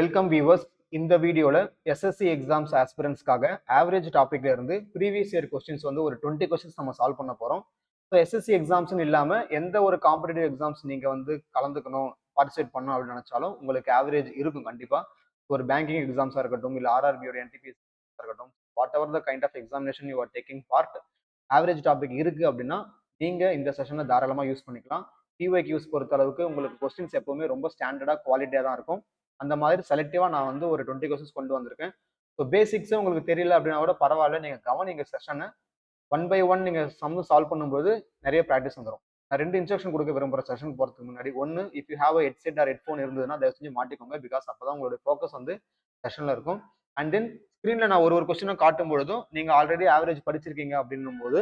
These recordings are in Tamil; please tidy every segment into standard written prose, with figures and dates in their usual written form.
Welcome viewers. இந்த வீடியோல எஸ்எஸ்சி எக்ஸாம்ஸ் ஆஸ்பிரன்ஸ்க்காக ஆவரேஜ் டாபிக்ல இருந்து ப்ரீவியஸ் இயர் கொஸ்டின்ஸ் வந்து ஒரு 20 கொஸ்டின்ஸ் நம்ம சால்வ் பண்ண போறோம். ஸோ எஸ்எஸ்சி எக்ஸாம்ஸ்னு இல்லாம எந்த ஒரு காம்படிட்டிவ் எக்ஸாம்ஸ் நீங்க வந்து கலந்துக்கணும், பார்ட்டிசிபேட் பண்ணணும் அப்படின்னு நினைச்சாலும் உங்களுக்கு ஆவரேஜ் இருக்கும் கண்டிப்பா. ஒரு பேங்கிங் எக்ஸாம்ஸா இருக்கட்டும், இல்லை ஆர்ஆர்பியோட என்டிபிஎஸ் இருக்கட்டும், whatever the kind of examination you are taking part, average topic இருக்கு அப்படின்னா நீங்க இந்த செஷனை தாராளமா யூஸ் பண்ணிக்கலாம். பிஒய்க்யூஸ் பொறுத்த அளவுக்கு உங்களுக்கு கொஸ்டின்ஸ் எப்பவுமே ரொம்ப ஸ்டாண்டர்டா குவாலிட்டியா தான் இருக்கும். அந்த மாதிரி செலக்டிவா நான் வந்து ஒரு 20 கொஸ்டின்ஸ் கொண்டு வந்திருக்கேன். ஸோ பேசிக்ஸே உங்களுக்கு தெரியல அப்படின்னா கூட பரவாயில்ல, நீங்க கவனிங்க செஷனை. ஒன் பை ஒன் நீங்க சம் சால்வ் பண்ணும்போது நிறைய ப்ராக்டிஸ் வந்துடும். நான் 2 இன்ஸ்ட்ரக்ஷன் கொடுக்க விரும்புகிற செஷன் போகிறதுக்கு முன்னாடி, ஒன்று, if you have a headset or headphone இருந்ததுன்னா தயவு செஞ்சு மாட்டிக்கோங்க. பிகாஸ் அப்பதான் உங்களுடைய ஃபோக்கஸ் வந்து செஷன்ல இருக்கும். அண்ட் தென் ஸ்க்ரீன்ல நான் ஒரு கொஸ்டினும் காட்டும் பொழுதும் நீங்க ஆல்ரெடி ஆவரேஜ் படிச்சிருக்கீங்க அப்படின்னும் போது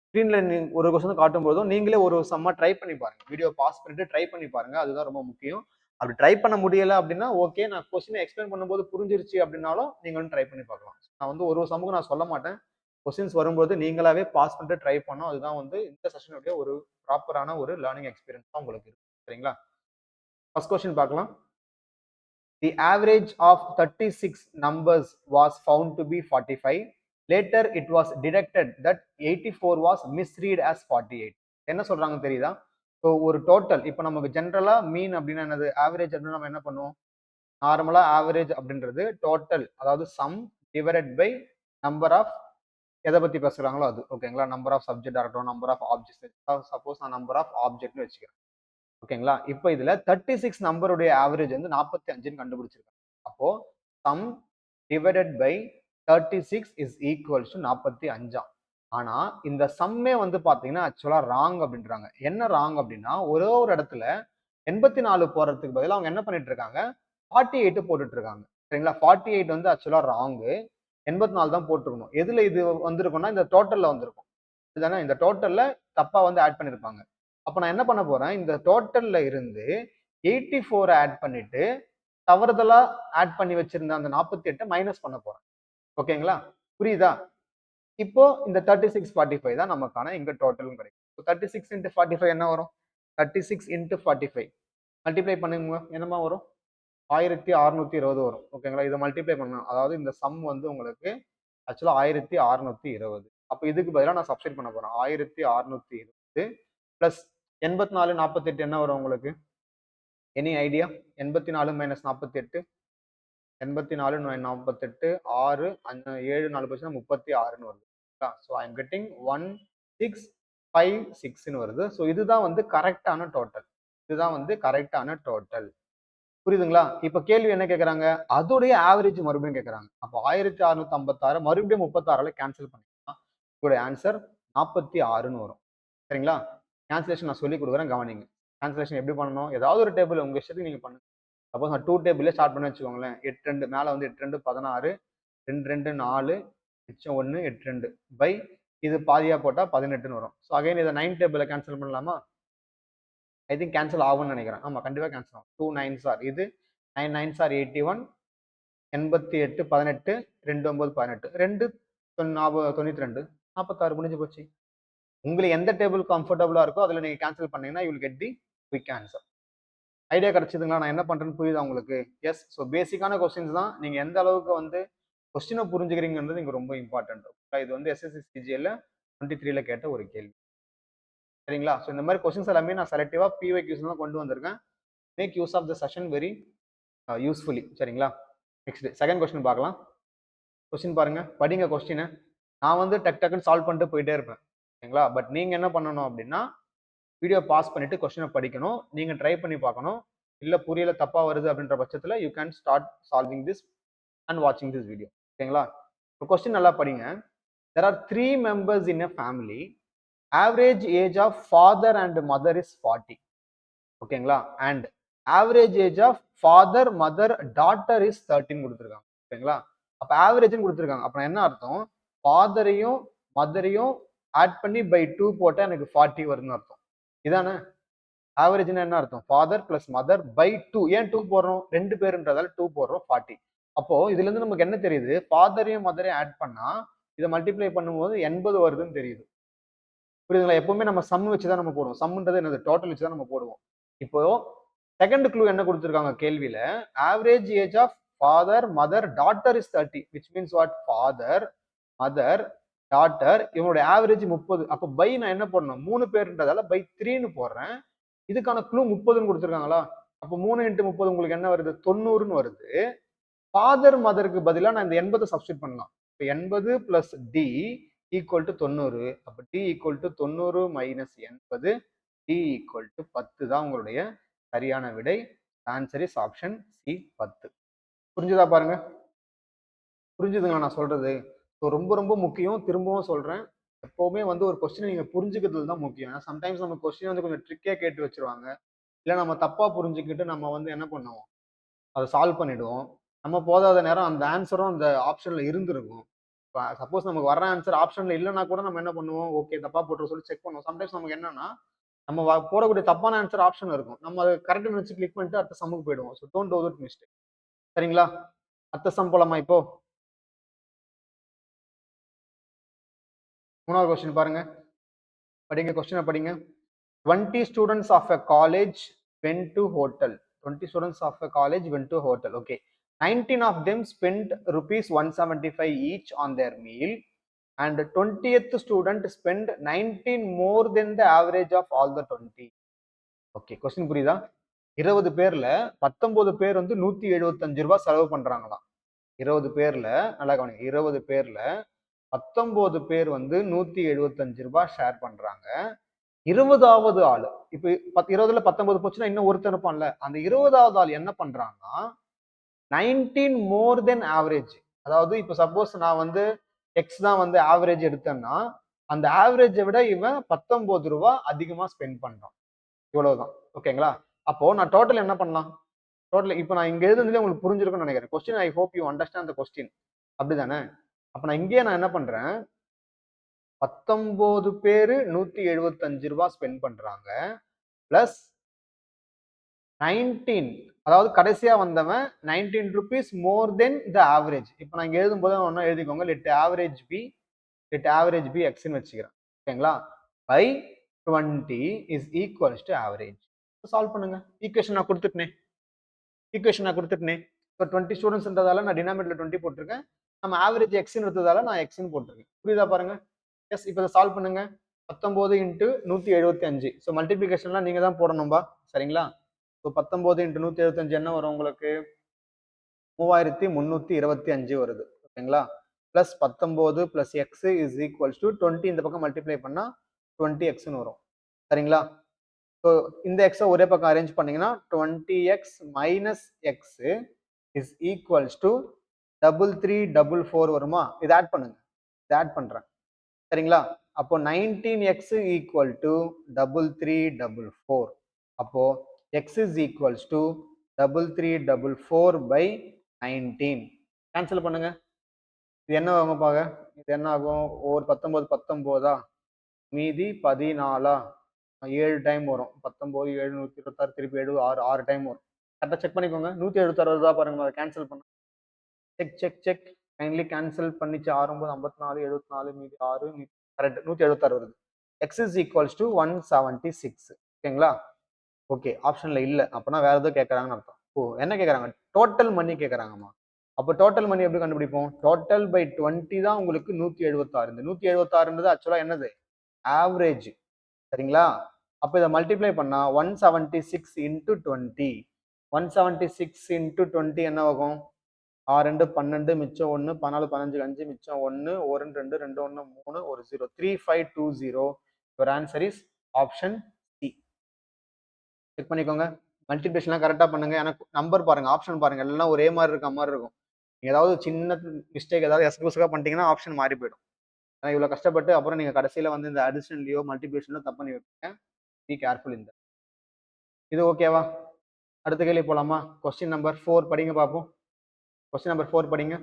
ஸ்க்ரீன்ல ஒரு கொஸ்டின் காட்டும் போதும் நீங்களே ஒரு சம்மா ட்ரை பண்ணி பாருங்க. வீடியோ பாஸ் பண்ணிட்டு ட்ரை பண்ணி பாருங்க, அதுதான் ரொம்ப முக்கியம். அப்படி ட்ரை பண்ண முடியல அப்படின்னா ஓகே, நான் கொஸ்டினை எக்ஸ்பிளைன் பண்ணும்போது புரிஞ்சிருச்சு அப்படின்னாலும் நீங்களும் ட்ரை பண்ணி பார்க்கலாம். நான் வந்து ஒரு சம்முக்கு நான் சொல்ல மாட்டேன். கொஸ்டின்ஸ் வரும்போது நீங்களாவே பாஸ் பண்ணிட்டு ட்ரை பண்ணோம். அதுதான் வந்து இந்த செஷனுடைய ஒரு ப்ராப்பரான ஒரு லேர்னிங் எக்ஸ்பீரியன்ஸ் தான் உங்களுக்கு இருக்கு. சரிங்களா? ஃபர்ஸ்ட் கொஸ்டின் பார்க்கலாம். The average of 36 numbers was found to be 45. Later it was detected that 84 was misread as 48. என்ன சொல்றாங்க தெரியுதா? ஸோ ஒரு டோட்டல், இப்போ நமக்கு ஜென்ரலா மீன் அப்படின்னா என்னது, ஆவரேஜ் அப்படின்னு நம்ம என்ன பண்ணுவோம்? நார்மலா ஆவரேஜ் அப்படின்றது டோட்டல், அதாவது sum divided by number of, எதை பத்தி பேசுறாங்களோ அது. ஓகேங்களா? நம்பர் ஆஃப் சப்ஜெக்ட் இருக்கட்டும், நம்பர் ஆஃப் ஆப்ஜெக்ட்ஸ். சப்போஸ் நான் நம்பர் ஆஃப் ஆப்ஜெக்ட்னு வச்சுக்கிறேன். ஓகேங்களா? இப்போ இதுல 36 நம்பருடைய ஆவரேஜ் வந்து 45 கண்டுபிடிச்சிருக்காங்க. அப்போ sum divided by 36 is equals to 45. ஆனா இந்த சம்மே வந்து பாத்தீங்கன்னா ஆக்சுவலா ராங் அப்படின்றாங்க. என்ன ராங் அப்படின்னா, ஒரே ஒரு இடத்துல 84 போறதுக்கு பதிலாக அவங்க என்ன பண்ணிட்டு இருக்காங்க, 48 போட்டுட்டு இருக்காங்க. சரிங்களா? 48 வந்து ஆக்சுவலா ராங்கு, 84 தான் போட்டுருக்கணும். எதுல இது வந்திருக்கும்னா இந்த டோட்டல்ல வந்திருக்கும். இதுதானே, இந்த டோட்டல்ல தப்பா வந்து ஆட் பண்ணிருப்பாங்க. அப்ப நான் என்ன பண்ண போறேன், இந்த டோட்டல்ல இருந்து 84 ஆட் பண்ணிட்டு தவறுதலா ஆட் பண்ணி வச்சிருந்த அந்த 48 மைனஸ் பண்ண போறேன். ஓகேங்களா? புரியுதா? இப்போ இந்த 36 45 தான் நமக்கான இங்க டோட்டலும் கிடைக்கும். 36 into 45 என்ன வரும்? 36 into 45 மல்டிப்ளை பண்ணுங்க, என்னமா வரும்? 1620 வரும். ஓகேங்களா? இதை மல்டிப்ளை பண்ணணும். அதாவது இந்த சம் வந்து உங்களுக்கு ஆக்சுவலா 1620. அப்ப இதுக்கு பதிலாக நான் சப்ஸ்டிட் பண்ண போறேன். 1620 பிளஸ் 84 48 என்ன வரும் உங்களுக்கு? Any idea? 84 மைனஸ் 48, 84 48 6 7 4 போச்சுன்னா 36ன்னு வருது. ஸோ ஐ எம் கெட்டிங் 1656ன்னு வருது. ஸோ இதுதான் வந்து கரெக்டான டோட்டல். இதுதான் வந்து கரெக்டான டோட்டல். புரியுதுங்களா? இப்ப கேள்வி என்ன கேட்கறாங்க, அதோடைய ஆவரேஜ் மறுபடியும் கேட்கறாங்க. அப்போ 1656 மறுபடியும் 36 கேன்சல் பண்ணிக்கலாம். உங்களுடைய ஆன்சர் 46ன்னு வரும். சரிங்களா? கேன்சலேஷன் நான் சொல்லி கொடுக்குறேன், கவனிங்க. கேன்சலேஷன் எப்படி பண்ணணும்? ஏதாவது ஒரு டேபிள் உங்க இஷ்டத்துக்கு நீங்க பண்ணுங்க. சப்போஸ் நான் 2 டேபிளே ஸ்டார்ட் பண்ணி வச்சுக்கோங்களேன். 8 2 மேல வந்து 8 2 16, 2 2 4, மிச்சம் 1 8 2 பை இது பாதியா போட்டா 18ன்னு வரும். ஸோ அகைன் இதை 9 டேபிள கேன்சல் பண்ணலாமா? ஐ திங்க் கேன்சல் ஆகும்னு நினைக்கிறேன். ஆமா, கண்டிப்பா கேன்சல் ஆகும். 2 9s ஆர் இது 9 9s ஆர் 81, 88 18, 2 9 18, 2 92, 46 முடிஞ்சு போச்சு. உங்களுக்கு எந்த டேபிள் கம்ஃபர்டபுளா இருக்கோ அதுல நீங்க கேன்சல் பண்ணீங்கன்னா you will get the quick answer. Idea கிடைச்சதுங்களா? நான் என்ன பண்றேன்னு புரியுதா உங்களுக்கு? எஸ். ஸோ பேசிக்கான கொஸ்டின்ஸ் தான். நீங்க எந்த அளவுக்கு வந்து கொஸ்டினை புரிஞ்சுக்கிறீங்கன்றது இங்க ரொம்ப இம்பார்ட்டன்ட். இது வந்து எஸ்எஸ்சி சிஜிஎல்ல 23ல கேட்ட ஒரு கேள்வி. சரிங்களா? ஸோ இந்த மாதிரி கொஸ்டின்ஸ் எல்லாமே நான் செலக்டிவா பிஒய்க்யூஸ் தான் கொண்டு வந்திருக்கேன். Make use of the session very usefully. சரிங்களா? நெக்ஸ்ட் செகண்ட் கொஸ்டின் பார்க்கலாம். கொஸ்டின் பாருங்க, படிங்க கொஸ்டினை. நான் வந்து டக் டக்குன்னு சால்வ் பண்ணிட்டு போயிட்டே இருப்பேன். ஓகேங்களா? பட் நீங்க என்ன பண்ணணும் அப்படின்னா, வீடியோ பாஸ் பண்ணிட்டு கொஸ்டினை படிக்கணும். நீங்க ட்ரை பண்ணி பார்க்கணும். இல்ல புரியல, தப்பா வருது அப்படின்ற பட்சத்துல you can start solving this and வாட்சிங் திஸ் வீடியோ. ஓகேங்களா? இப்போ கொஸ்டின் நல்லா படிங்க. There are 3 members in a family. Average age of father and mother is 40. ஓகேங்களா? And average age of father mother daughter is 13 கொடுத்துருக்காங்க. ஓகேங்களா? அப்ப ஆவரேஜ்னு கொடுத்துருக்காங்க. அப்ப என்ன அர்த்தம்? ஃபாதரையும் மதரையும் ஆட் பண்ணி பை 2 போட்டா எனக்கு 40 வரும்னு அர்த்தம். இதானே ஆவரேஜ்னா என்ன அர்த்தம்? Father plus mother by 2. ஏன் 2 போடுறோம்? 2 பேருன்றதால 2 போடுறோம், 40. அப்போ இதுல இருந்து நமக்கு என்ன தெரியுது? ஃபாதரையும் மதரையும் ஆட் பண்ணா இதை மல்டிப்ளை பண்ணும்போது 80 வருதுன்னு தெரியுது. புரியுதுங்களா? எப்பவுமே நம்ம சம் வச்சுதான் நம்ம போடுவோம். சம்ன்றது என்னது? டோட்டல் வச்சுதான் நம்ம போடுவோம். இப்போ செகண்ட் க்ளூ என்ன கொடுத்துருக்காங்க கேள்வியில, average age of father mother daughter is 30, which means what, father mother daughter இவனுடைய ஆவரேஜ் 30. அப்போ பை நான் என்ன பண்ணணும், 3 பேருன்றதால பை 3ன்னு போடுறேன். இதுக்கான க்ளூ 30ன்னு கொடுத்துருக்காங்களா, அப்போ 3 × 30 உங்களுக்கு என்ன வருது, 90ன்னு வருது. ஃபாதர் மதருக்கு பதிலாக நான் இந்த 80 சப்ஸ்டிட் பண்ணலாம். இப்போ 80 பிளஸ் டி ஈக்குவல் டு 90. அப்போ D equal to 90 minus 80, D equal to 10 தான் உங்களுடைய சரியான விடை. Answer is option C 10. புரிஞ்சுதா பாருங்க, புரிஞ்சுதுங்களா நான் சொல்றது? ஸோ ரொம்ப ரொம்ப முக்கியம். திரும்பவும் சொல்றேன், எப்பவுமே வந்து ஒரு கொஸ்டினை நீங்க புரிஞ்சுக்கிறதுல தான் முக்கியம். ஏன்னா சம்டைம்ஸ் நம்ம கொஸ்டின் வந்து கொஞ்சம் ட்ரிக்கே கேட்டு வச்சிருவாங்க, இல்லை நம்ம தப்பா புரிஞ்சுக்கிட்டு நம்ம வந்து என்ன பண்ணுவோம், அதை சால்வ் பண்ணிடுவோம். நம்ம போதாத நேரம் அந்த ஆன்சரும் அந்த ஆப்ஷன்ல இருந்திருக்கும். சப்போஸ் நமக்கு வர ஆன்சர் ஆப்ஷன்ல இல்லைன்னா கூட நம்ம என்ன பண்ணுவோம், ஓகே தப்பா போட்டு சொல்லி செக் பண்ணுவோம். சம்டைம்ஸ் நமக்கு என்னன்னா, நம்ம போடக்கூடிய தப்பான ஆன்சர் ஆப்ஷன் இருக்கும், நம்ம அதை கரெக்ட் நினைச்சு கிளிக் பண்ணிட்டு அடுத்த சம்முக்கு போயிடுவோம். So don't do that mistake. சரிங்களா, அடுத்த சம் போலாமா? இப்போ 3வது கொஸ்டின் பாருங்க, படிங்க, கொஸ்டினை படிங்க. 20 students of a college went to hotel. 20 students of a college went to hotel. Okay. 19 of them spent rupees 175 each on their meal, and 20th student spent 19 more than the average of all the 20. Okay, question புரியுதா? 20 பேர்ல 19 பேர் வந்து 175 ரூபாய் செலவு பண்றாங்களாம். 20 பேர்ல நல்லா கவனிங்க, 20 பேர்ல 19 பேர் வந்து 175 ரூபாய் ஷேர் பண்றாங்க. 20வது ஆளு, இப்ப 20ல 19 போச்சுன்னா இன்னும் ஒருத்தர் இருப்பான்ல, அந்த 20வது ஆள் என்ன பண்றாங்கன்னா 19 மோர் தென் ஆவரேஜ். அதாவது இப்ப சப்போஸ் நான் வந்து எக்ஸ் தான் வந்து ஆவரேஜ் எடுத்தேன்னா, அந்த ஆவரேஜை விட இவன் 19 ரூபாய் அதிகமா ஸ்பெண்ட் பண்றான். இவ்வளவுதான். ஓகேங்களா? அப்போ நான் டோட்டல் என்ன பண்ணலாம், டோட்டல் இப்போ நான் இங்க எழுதுனதுல உங்களுக்கு புரிஞ்சிருக்கும்னு நினைக்கிறேன். Question I hope you understand the question. அப்படிதானே? அப்ப நான் இங்கேயே நான் என்ன பண்றேன், 19 பேரு 175 ரூபாய் ஸ்பெண்ட் பண்றாங்க, பிளஸ் 19, அதாவது கடைசியா வந்தவன் 19 rupees more then the average. இப்போ நான் இங்க எழுதும் போது ஒன்னா எழுதிக்கோங்க, லெட் ஆவரேஜ் பி எக்ஸ்ன்னு வச்சுக்கிறேன். ஓகேங்களா? By 20 is equals to average. Solve பண்ணுங்க. ஈக்குவேஷன் நான் கொடுத்துட்டேன். இப்போ 20 ஸ்டூடெண்ட்ஸ்ன்றதால நான் டினாமினேட்டர்ல 20 போட்டிருக்கேன். நம்ம ஆவரேஜ் எக்ஸ்ன்னு எடுத்ததால நான் எக்ஸ்ன்னு போட்டிருக்கேன். புரியுதா பாருங்க? எஸ். இப்போ இதை சால்வ் பண்ணுங்க. 19 × 175. ஸோ மல்டிபிளிகேஷன்லாம் நீங்க தான் போடணும்பா. சரிங்களா? ஸோ 19 × 175 என்ன வரும் உங்களுக்கு, 3325 வருது. ஓகேங்களா? Plus 19 plus X is equals to 20. இந்த பக்கம் மல்டிப்ளை பண்ணா 20x வரும். சரிங்களா? ஸோ இந்த எக்ஸை ஒரே பக்கம் அரேஞ்ச் பண்ணீங்கன்னா 20x minus X is equals to 3344 வருமா? இது ஆட் பண்ணுங்க, இது ஆட் பண்றேன். சரிங்களா? அப்போ 19x ஈக்குவல் டு 3344. அப்போ x is equals to 3344 by 19. Cancel பண்ணுங்க. இது என்ன ஆகும் பாருங்க, இது என்ன ஆகும், ஒரு 19 19ஆ, மீதி 14ஆ, 7 டைம் வரும். 19 7 126, திருப்பி 7 6 டைம் வரும். கரெக்டாக செக் பண்ணிக்கோங்க. 176 வருதா பாருங்க, அதை கேன்சல் பண்ண. செக் கைண்ட்லி கேன்சல் பண்ணிச்சு. 6 9 54 74 மீதி 6 கரெக்ட், 176 வருது. x is equals to 176. ஓகேங்களா? ஓகே, ஆப்ஷன்ல இல்ல, அப்பனா வேற ஏதோ கேட்கறாங்கன்னு அர்த்தம். ஓ, என்ன கேட்கறாங்க, டோட்டல் மணி கேட்கறாங்கம்மா. அப்போ டோட்டல் மணி எப்படி கண்டுபிடிப்போம், டோட்டல் பை 20 தான் உங்களுக்கு 176. இந்த 176ன்றது ஆக்சுவலா என்னது, ஆவரேஜ். சரிங்களா? அப்போ இதை மல்டிப்ளை பண்ணா 176 × 20. 176 × 20 என்ன ஆகும், 6 2 12 மிச்சம் 1, 14 15 5 மிச்சம் 1, 1 2 2 1 3 1 0, 3520. Your answer is option C. Check பண்ணிக்கோங்க. மல்டிபிளிகேஷன்லாம் கரெக்டாக பண்ணுங்க. எனக்கு நம்பர் பாருங்க, ஆப்ஷன் பாருங்க, எல்லாம் ஒரே மாதிரி இருக்க மாதிரி இருக்கும். ஏதாவது சின்ன மிஸ்டேக் ஏதாவது எஸ்கூஸாக பண்ணிட்டீங்கன்னா ஆப்ஷன் மாறி போயிடும். ஆனால் இவ்வளோ கஷ்டப்பட்டு அப்புறம் நீங்கள் கடைசியில் வந்து இந்த அடிஷன்லையோ மல்டிபிளிகேஷன்லையோ தப்பு பண்ணி வைப்பீங்க. Be careful. இந்த இது ஓகேவா? அடுத்த கேள்வி போலாமா? கொஸ்டின் நம்பர் 4 படிங்க பார்ப்போம். கொஸ்டின் நம்பர் 4 படிங்க.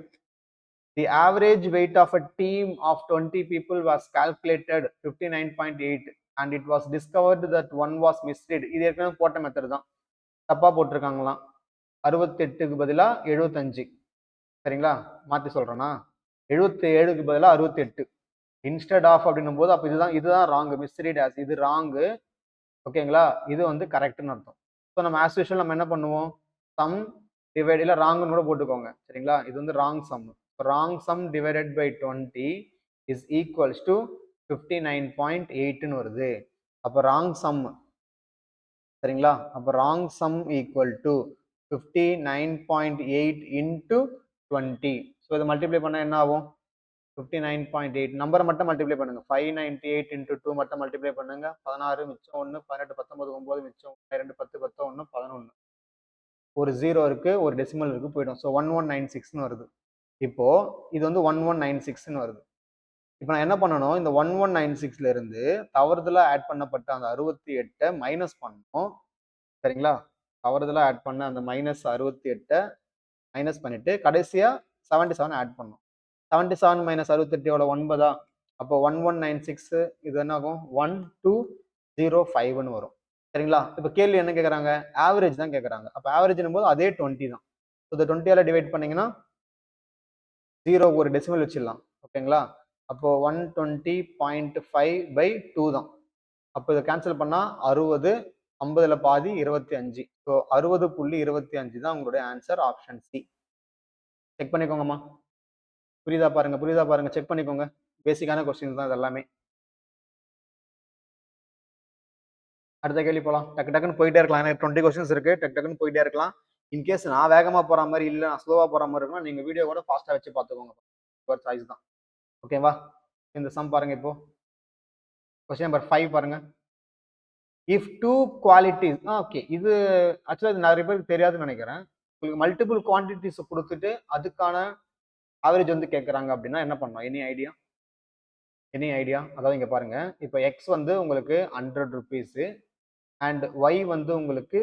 The average weight of a team of 20 people was calculated 59.8 and it was discovered that one was misread. இது ஏற்கனவே போட்ட மெத்தட் தான், தப்பா போட்டிருக்காங்களாம். 68க்கு பதிலா 75. சரிங்களா? மாத்தி சொல்றேன்னா 77க்கு பதிலா 68 இன்ஸ்டெட் ஆஃப் அப்படின்னும் போது, அப்ப இதுதான் ராங், மிஸ்ரீட் ஆஸ், இது ராங். ஓகேங்களா? இது வந்து கரெக்ட்னு அர்த்தம். ஸோ நம்ம ஆஸ் யூஷுவல் நம்ம என்ன பண்ணுவோம், சம் டிவைட் இல்லை ராங்னு கூட போட்டுக்கோங்க சரிங்களா. இது வந்து wrong sum. Wrong sum divided by 20 is equals to 59.8ன்னு வருது. அப்போ ராங் சம் சரிங்களா. அப்போ wrong sum equal to 59.8 into 20. So இதை மல்டிப்ளை பண்ணால் என்ன ஆகும், 59.8 நம்பரை மட்டும் மல்டிப்ளை பண்ணுங்க. 598 இன்ட்டு 2 மட்டும் மல்டிப்ளை பண்ணுங்க. 16 மிச்சம் 1, 18 19 9 மிச்சம் 2 10 10 1 11. ஒரு 0 இருக்கு, ஒரு டெசிமல் இருக்கு, போயிடும். ஸோ 1196ன்னு வருது. இப்போ இது வந்து 1196ன்னு வருது. இப்போ நான் என்ன பண்ணணும், இந்த 1196ல இருந்து தவறுதலா ஆட் பண்ணப்பட்ட அந்த 68 மைனஸ் பண்ணணும் சரிங்களா. தவறுதலா ஆட் பண்ண அந்த மைனஸ் 68 மைனஸ் பண்ணிட்டு கடைசியா 77 ஆட் பண்ணணும். 77 மைனஸ் 68 எவ்வளோ, 9. அப்போ 1196 இது என்ன ஆகும், 1205ன்னு வரும் சரிங்களா. இப்போ கேள்வி என்ன கேட்குறாங்க, ஆவரேஜ் தான் கேட்குறாங்க. அப்போ ஆவரேஜ்னும் போது அதே 20 தான். ஸோ இந்த 20ஆல டிவைட் பண்ணீங்கன்னா 0 ஒரு டெசிமல் வச்சிடலாம் ஓகேங்களா. அப்போ 120.5/2 தான். அப்போ இதை கேன்சல் பண்ணா 60, 50ல பாதி 25. ஸோ 60.25 தான் உங்களுடைய ஆன்சர், ஆப்ஷன் சி. செக் பண்ணிக்கோங்கம்மா. புரியுதா பாருங்க, செக் பண்ணிக்கோங்க. பேசிக்கான கொஸ்டின்ஸ் தான் இது எல்லாமே. அடுத்த கேள்வி போகலாம். டக்கு டக்குன்னு போயிட்டே இருக்கலாம். எனக்கு 20 கொஸ்டின்ஸ் இருக்கு, டக்கு டக்குன்னு போயிட்டே இருக்கலாம். இன்கேஸ் நான் வேகமா போற மாதிரி இல்லை, நான் ஸ்லோவா போற மாதிரி இருக்குன்னா நீங்க வீடியோ கூட ஃபாஸ்டா வச்சு பார்த்துக்கோங்க. ஒரு சாய்ஸ் தான் ஓகேவா. இந்த சம் பாருங்க. இப்போ கொஸ்டின் நம்பர் 5 பாருங்க. இஃப் டூ குவாலிட்டிஸ், ஓகே இது ஆக்சுவலாக இது நிறைய பேருக்கு தெரியாதுன்னு நினைக்கிறேன். உங்களுக்கு மல்டிபிள் குவான்டிட்டிஸ் கொடுத்துட்டு அதுக்கான ஆவரேஜ் வந்து கேட்குறாங்க அப்படின்னா என்ன பண்ணணும், எனி ஐடியா. அதாவது இங்க பாருங்க, இப்போ எக்ஸ் வந்து உங்களுக்கு 100 ருபீஸ் அண்ட் ஒய் வந்து உங்களுக்கு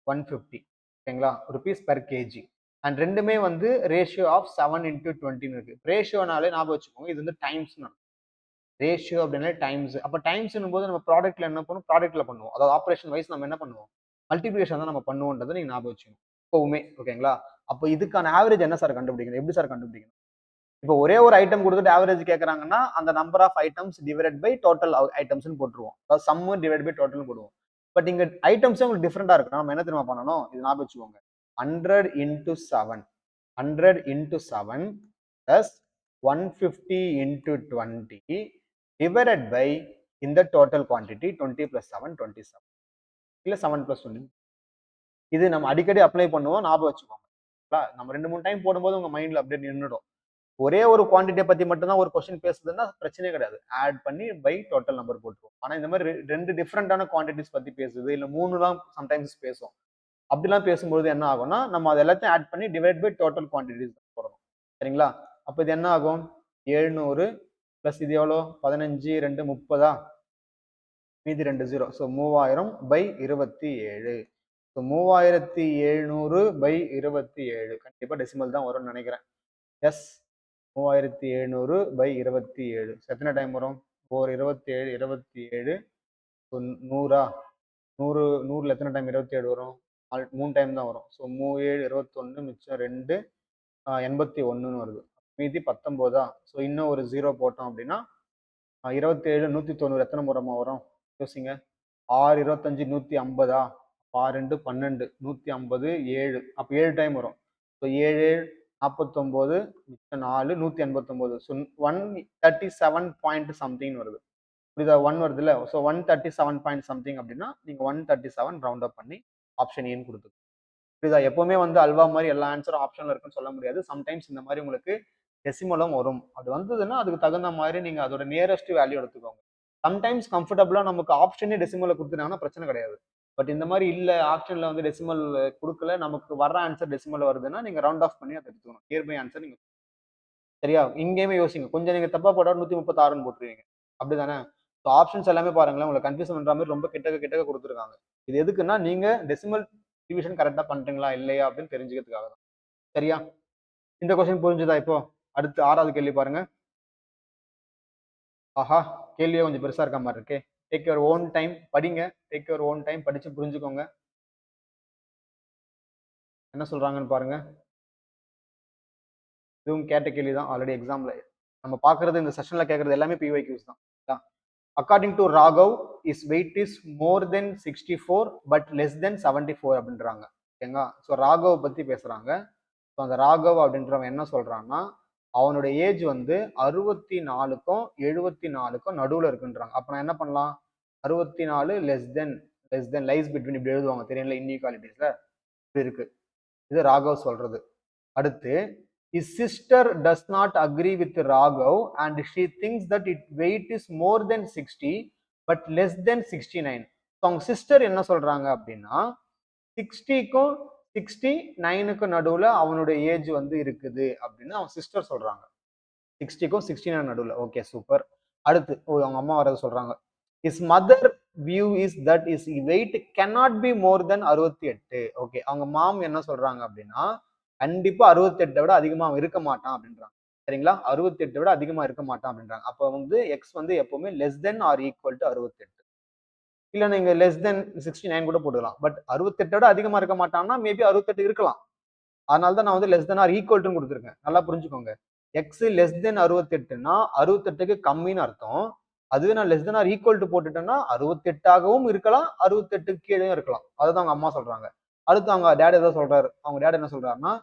150 ஓகேங்களா, ருபீஸ் பெர் கேஜி. அண்ட் ரெண்டுமே வந்து ரேஷியோ ஆஃப் 7/20 இருக்கு. ரேஷியோனாலே ஞாபகம் வச்சுக்கோங்க, இது வந்து டைம்ஸ். ரேஷியோ அப்படின்னா டைம்ஸ். அப்போ டைம்ஸ்னும் போது நம்ம ப்ராடக்ட்ல என்ன பண்ணுவோம், ப்ராடக்ட்ல பண்ணுவோம். அதாவது ஆப்ரேஷன் வைஸ் நம்ம என்ன பண்ணுவோம், மல்டிபிகேஷன் தான் நம்ம பண்ணுவோன்றதை நீங்க ஞாபகம் வச்சுக்கணும் எப்பவுமே ஓகேங்களா. அப்போ இதுக்கான ஆவரேஜ் என்ன சார் கண்டுபிடிக்கணும், எப்படி சார் கண்டுபிடிக்கணும். இப்போ ஒரே ஒரு ஐட்டம் கொடுத்துட்டு ஆவரேஜ் கேட்கறாங்கன்னா அந்த number of items divide by total ஐட்டம்ஸ்னு போட்டுருவோம். அதாவது சம் டிவைட் பை டோட்டல் போடுவோம். பட் இங்க ஐட்டம்ஸே உங்களுக்கு டிஃப்ரெண்டா இருக்கு. நம்ம என்ன தெரியுமா பண்ணணும், இது ஞாபகம் வச்சுக்கோங்க. 100 into 7 plus 150 into 20 divided by இந்த டோட்டல் குவான்டிட்டி 20 plus 7 27 இல்ல 7 plus 20. இது நம்ம அடிக்கடி அப்ளை பண்ணுவோம், ஞாபகம் வச்சுக்கோங்க. நம்ம 2-3 டைம் போடும்போது உங்க மைண்ட்ல அப்படியே நின்றுடும். ஒரே ஒரு குவான்டிட்டியை பத்தி மட்டும் தான் ஒரு கொஸ்டின் பேசுதுன்னா பிரச்சனையே கிடையாது, ஆட் பண்ணி பை டோட்டல் நம்பர் போட்டுருவோம். ஆனா இந்த மாதிரி ரெண்டு டிஃப்ரெண்டான குவான்டிட்டிஸ் பத்தி பேசுது, இல்ல 3 தான் சம்டைம்ஸ் பேசும். அப்படிலாம் பேசும்போது என்ன ஆகும்னா நம்ம அது எல்லாத்தையும் ஆட் பண்ணி டிவைட் பை டோட்டல் குவான்டிட்டிஸ் போடணும் சரிங்களா. அப்போ இது என்ன ஆகும், 700 பிளஸ் இது எவ்வளோ, 15 2 30, மீதி 2 0. ஸோ 3000/27. ஸோ 3700/27 கண்டிப்பா டெசிமல் தான் வரும்னு நினைக்கிறேன். எஸ், 3700/27. எத்தனை டைம் வரும், ஒரு 27 27. ஸோ 100 100ல எத்தனை டைம் 27 வரும், 3 டைம் தான் வரும். ஸோ 37 21 மிச்சம் 2 81ன்னு வருது. மீதி 19. ஸோ இன்னும் ஒரு 0 போட்டோம் அப்படின்னா 27 190 எத்தனை முறைமா வரும் யோசிங்க. 6 25 150. 6 2 12 150 7. அப்போ 7 டைம் வரும். ஸோ 7 49 மிச்சம் 4 189. ஸோ 137 பாயிண்ட் சம்திங் வருது. புரியுதா, 1 வருது இல்லை. ஸோ 137 பாயிண்ட் சம்திங் அப்படின்னா நீங்க 137 ரவுண்ட் அப் பண்ணி ஆப்ஷன் ஏன்னு கொடுத்து. புரியுதா, எப்பவுமே வந்து அல்வா மாதிரி எல்லா ஆன்சரும் ஆப்ஷன்ல இருக்குன்னு சொல்ல முடியாது. சம்டைம்ஸ் இந்த மாதிரி உங்களுக்கு டெசிமலும் வரும். அது வந்ததுன்னா அதுக்கு தகுந்த மாதிரி நீங்க அதோட நியரஸ்ட் வேல்யூ எடுத்துக்கோங்க. சம்டைம்ஸ் கம்ஃபர்டபுளா நமக்கு ஆப்ஷனே டெசிமலை கொடுத்துட்டாங்கன்னா பிரச்சனை கிடையாது. பட் இந்த மாதிரி இல்ல, ஆப்ஷன்ல வந்து டெசிமல் கொடுக்கல, நமக்கு வர்ற ஆன்சர் டெசிமல் வருதுன்னா நீங்க ரவுண்ட் ஆஃப் பண்ணி அதை எடுத்துக்கணும். நியர்பை ஆன்சர் நீங்க சரியா. இங்கேயுமே யோசிங்க, கொஞ்சம் நீங்க தப்பா போட்டா 136 போட்டுருவீங்க அப்படிதானே. ஸோ ஆப்ஷன்ஸ் எல்லாமே பாருங்களேன், உங்களுக்கு கன்ஃபியூஸ் பண்ற மாதிரி ரொம்ப கிட்டக்க கொடுத்துருக்காங்க. இது எதுக்குன்னா நீங்க டெசிமல் டிவிஷன் கரெக்டா பண்றீங்களா இல்லையா அப்படின்னு தெரிஞ்சுக்கிறதுக்காக தான். சரியா, இந்த கொஸ்டின் புரிஞ்சுதா. இப்போ அடுத்து 6வது கேள்வி பாருங்க. ஆஹா, கேள்வியே கொஞ்சம் பெருசா இருக்க மாதிரி இருக்கே. டேக் யுவர் ஓன் டைம் படிங்க, டேக் யுவர் ஓன் டைம் படிச்சு புரிஞ்சுக்கோங்க என்ன சொல்றாங்கன்னு பாருங்க. இதுவும் கேட்ட கேள்வி தான், ஆல்ரெடி எக்ஸாம்ல நம்ம பாக்குறது, இந்த செஷன்ல கேட்கறது எல்லாமே பிஒய்க்யூஸ் தான். According to Raghav is weight is more than 64 but less than 74 அப்படின்றாங்க. ஓகேங்களா? ஸோ ராகவ் பத்தி பேசுறாங்க. ஸோ அந்த ராகவ் அப்படின்றவன் என்ன சொல்றான்னா, அவனுடைய ஏஜ் வந்து 64க்கும் 74க்கும் நடுவில் இருக்குன்றாங்க. அப்ப நான் என்ன பண்ணலாம்? 64 லெஸ் தென் லைஸ் பிட்வீன் இப்படி எழுதுவாங்க தெரியல, இன்இக்வாலிட்டிஸ்ல இப்படி இருக்கு. இது ராகவ் சொல்றது. அடுத்து his sister does not agree with Raghav and she thinks that its weight is more than 60 but less than 69. So அவங்க சிஸ்டர் என்ன சொல்றாங்க அப்படின்னா 60க்கும் 69க்கும் நடுவில் அவனுடைய ஏஜ் வந்து இருக்குது அப்படின்னு அவன் சிஸ்டர் சொல்றாங்க. 60க்கும் 69 நடுவில். Okay super. அடுத்து அவங்க அம்மா வரது சொல்றாங்க. his mother view is that his weight cannot be more than 68. Okay அவங்க மாம் என்ன சொல்றாங்க அப்படின்னா கண்டிப்பா 68 விட அதிகமா அவன் இருக்க மாட்டான் அப்படின்றாங்க. சரிங்களா? 68 விட அதிகமா இருக்க மாட்டான் அப்படின்றாங்க. அப்ப வந்து எக்ஸ் வந்து எப்பவுமே less than or equal to 68. இல்ல நீங்க லெஸ் தென் 69 கூட போட்டுக்கலாம். பட் 68 விட அதிகமா இருக்க மாட்டான்னா மேபி 68 இருக்கலாம். அதனால தான் நான் வந்து less than or equal to கொடுத்துருக்கேன். நல்லா புரிஞ்சுக்கோங்க. எக்ஸ் லெஸ் தென் 68னா 68க்கு கம்மின்னு அர்த்தம். அதுவே நான் less than or equal to போட்டுட்டேன்னா 68ஆகவும் இருக்கலாம், 68க்கு கீழே இருக்கலாம். அதுதான் அவங்க அம்மா சொல்றாங்க. அடுத்து அவங்க டேட் ஏதோ சொல்றாரு. அவங்க டேட் என்ன சொல்றாருன்னா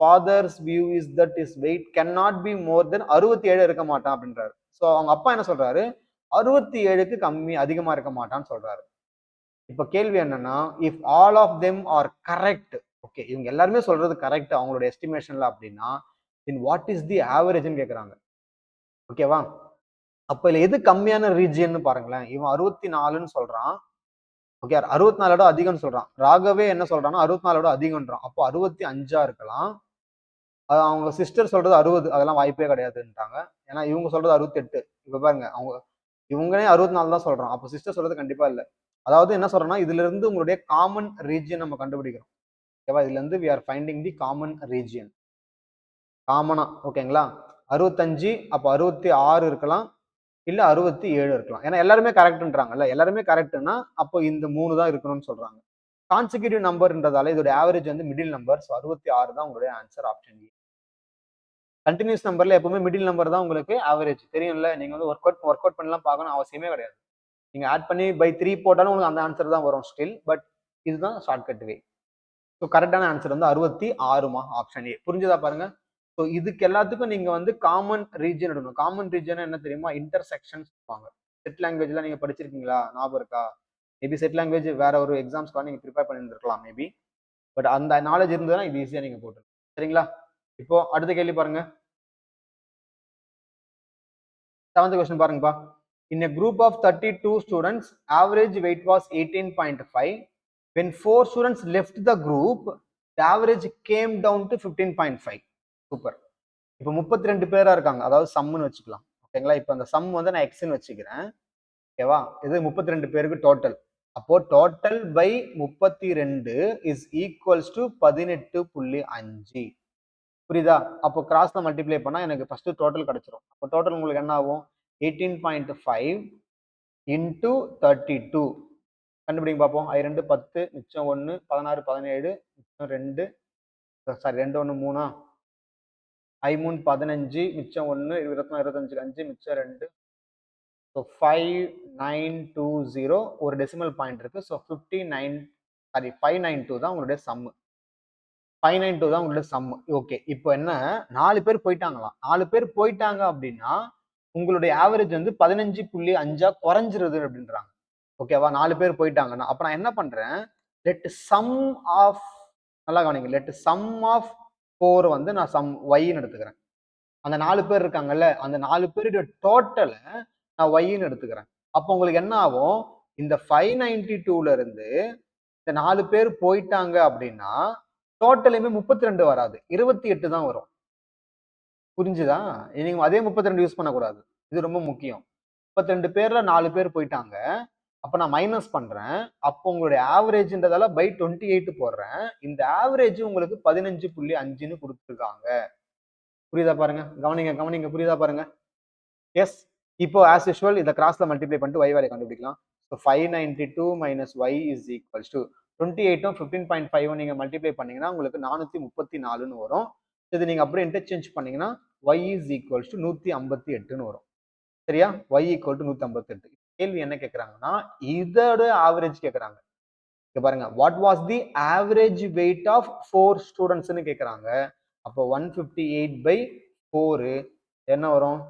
father's view is that his weight cannot be more than 67 இருக்க மாட்டான் அப்படின்றாரு. சோ அவங்க அப்பா என்ன சொல்றாரு? 67க்கு கம்மி அதிகமா இருக்க மாட்டான்னு சொல்றாரு. இப்ப கேள்வி என்னன்னா if all of them are correct, okay இவங்க எல்லாருமே சொல்றது கரெக்ட் அவங்களோட எஸ்டிமேஷன்ல அப்படின்னா தென் வாட் இஸ் தி ஆவரேஜ்னு கேக்குறாங்க. ஓகேவா? அப்ப இதுல எது கம்மியான ரீஜியன் பாருங்களேன். இவன் 64ன்னு சொல்றான். ஓகே 64 அதிகம்னு சொல்றான். ராகவே என்ன சொல்றான்னா 64 அதிகம்ன்றான். அப்போ 65 இருக்கலாம். அவங்க சிஸ்டர் சொல்றது 60, அதெல்லாம் வாய்ப்பே கிடையாதுன்றாங்க. ஏன்னா இவங்க சொல்றது 68. இப்ப பாருங்க அவங்க இவங்களே 64 தான் சொல்றான். அப்போ சிஸ்டர் சொல்றது கண்டிப்பா இல்ல. அதாவது என்ன சொல்றேன்னா இதுல இருந்து உங்களுடைய காமன் ரீஜியன் நம்ம கண்டுபிடிக்கிறோம். ஓகேவா? இதுல இருந்து we are finding the common region. காமனா ஓகேங்களா? 65 அப்ப 66 இருக்கலாம், இல்ல 67 இருக்கலாம். ஏன்னா எல்லாருமே கரெக்ட்ன்றாங்கல்ல. எல்லாருமே கரெக்ட்னா அப்போ இந்த 3 தான் இருக்கணும்னு சொல்றாங்க. கான்சிக்யூட்டிவ் நம்பர்ன்றதால இதோட ஆவரேஜ் வந்து மிடில் நம்பர். ஸோ 66 தான் உங்களுடைய ஆன்சர் ஆப்ஷன் ஏ. கண்டினியூஸ் நம்பர்ல எப்பவுமே மிடில் நம்பர் தான் உங்களுக்கு ஆவரேஜ் தெரியும்ல. நீங்க வந்து ஒர்க் அவுட் பண்ணலாம் பார்க்கணும் அவசியமே கிடையாது. நீங்க ஆட் பண்ணி பை 3 போட்டாலும் உங்களுக்கு அந்த ஆன்சர் தான் வரும் ஸ்டில். பட் இதுதான் ஷார்ட்கட் வே. ஸோ கரெக்டான ஆன்சர் வந்து 66மா ஆப்ஷன் ஏ. புரிஞ்சதா பாருங்க. ஸோ இதுக்கு எல்லாத்துக்கும் நீங்க வந்து காமன் ரீஜன் எடுக்கணும். காமன் ரீஜன் என்ன தெரியுமா? இன்டர்செக்ஷன் சொல்லுவாங்க. செட் லாங்குவேஜ்ல நீங்க படிச்சிருக்கீங்களா? ஞாபகம் இருக்கா? மேபி செட் லாங்குவேஜ் வேற ஒரு எக்ஸாம்ஸ்க்காக நீங்க ப்ரிப்பேர் பண்ணியிருந்திருக்கலாம் மேபி. பட் அந்த நாலேஜ் இருந்ததுன்னா இது ஈஸியா நீங்க போட்டுருங்க. சரிங்களா? இப்போ அடுத்த கேள்வி பாருங்க. 7th question பாருங்கப்பா. In a group of 32 students, average weight was 18.5. When 4 students left the group, the average came down to 15.5. Super. இப்போ 32 பேரா இருக்காங்க. அதாவது சம்னு வச்சுக்கலாம். ஓகேங்களா? இப்போ அந்த சம் வந்து நான் எக்ஸ்ன்னு வச்சுக்கிறேன். ஓகேவா? இது 32 பேருக்கு டோட்டல். அப்போ total by 32 is equals to 18.5. புரியுதா? அப்போ கிராஸ்ல மல்டிப்ளை பண்ணா எனக்கு ஃபர்ஸ்ட் டோட்டல் கிடைச்சிரும். அப்போ டோட்டல் உங்களுக்கு என்ன ஆகும்? 18.5 இன்டூ 32 கண்டுபிடிங்க பார்ப்போம். 2 10 மிச்சம் 1 16 17 மிச்சம் 2 சாரி 2 1 3 3 15 மிச்சம் 1 25 5 மிச்சம் 2 ஸோ 5920 ஒரு டெசிமல் பாயிண்ட் இருக்கு. ஸோ 592 தான் உங்களுடைய சம்மு. 592 தான் உங்களுடைய சம். ஓகே இப்போ என்ன 4 பேர் போயிட்டாங்களாம். 4 பேர் போயிட்டாங்க அப்படின்னா உங்களுடைய ஆவரேஜ் வந்து 15.5 குறைஞ்சிருது அப்படின்றாங்க. ஓகேவா? 4 பேர் போயிட்டாங்கன்னா அப்ப நான் என்ன பண்றேன்? லெட் சம் ஆஃப் நல்லா கவனிங்க. லெட் சம் ஆஃப் 4 வந்து நான் சம் ஒய்ன்னு எடுத்துக்கிறேன். அந்த 4 பேர் இருக்காங்கல்ல அந்த 4 பேருடைய டோட்டலை நான் ஒய்ன்னு எடுத்துக்கிறேன். அப்போ உங்களுக்கு என்ன ஆகும்? இந்த 592ல இருந்து இந்த 4 பேர் போயிட்டாங்க அப்படின்னா டோட்டலுமே 32 வராது, 28 தான் வரும். புரிஞ்சுதா? நீங்க அதே 32 யூஸ் பண்ணக்கூடாது. இது ரொம்ப முக்கியம். 32 பேர்ல 4 பேர் போயிட்டாங்க. அப்ப நான் மைனஸ் பண்றேன். அப்போ உங்களுடைய ஆவரேஜ்ன்றதால பை 28 போடுறேன். இந்த ஆவரேஜ் உங்களுக்கு 15.5ன்னு கொடுத்துருக்காங்க. புரியுதா பாருங்க? கவனிங்க புரியுதா பாருங்க? எஸ். இப்போ ஆஸ் யூஷுவல் இதை கிராஸ்ல மல்டிப்ளை பண்ணிட்டு y வேல்யூ கண்டுபிடிக்கலாம். So 592 minus y is equals to 28ம் 15.5 நீங்க மல்டிப்ளை பண்ணீங்கன்னா உங்களுக்கு 434ன்னு வரும். இது நீங்க அப்படியே இன்டர்சேஞ்ச் பண்ணீங்கன்னா y இஸ் ஈக்குவல்ஸ் டு 158ன்னு வரும். சரியா? y equal to 158. கேள்வி என்ன கேட்கறாங்கன்னா இதோட ஆவரேஜ் கேட்கறாங்க. இங்க பாருங்க, what was the average weight of 4 ஸ்டூடெண்ட்ஸ்னு கேட்கறாங்க. அப்போ 158/4 என்ன வரும்?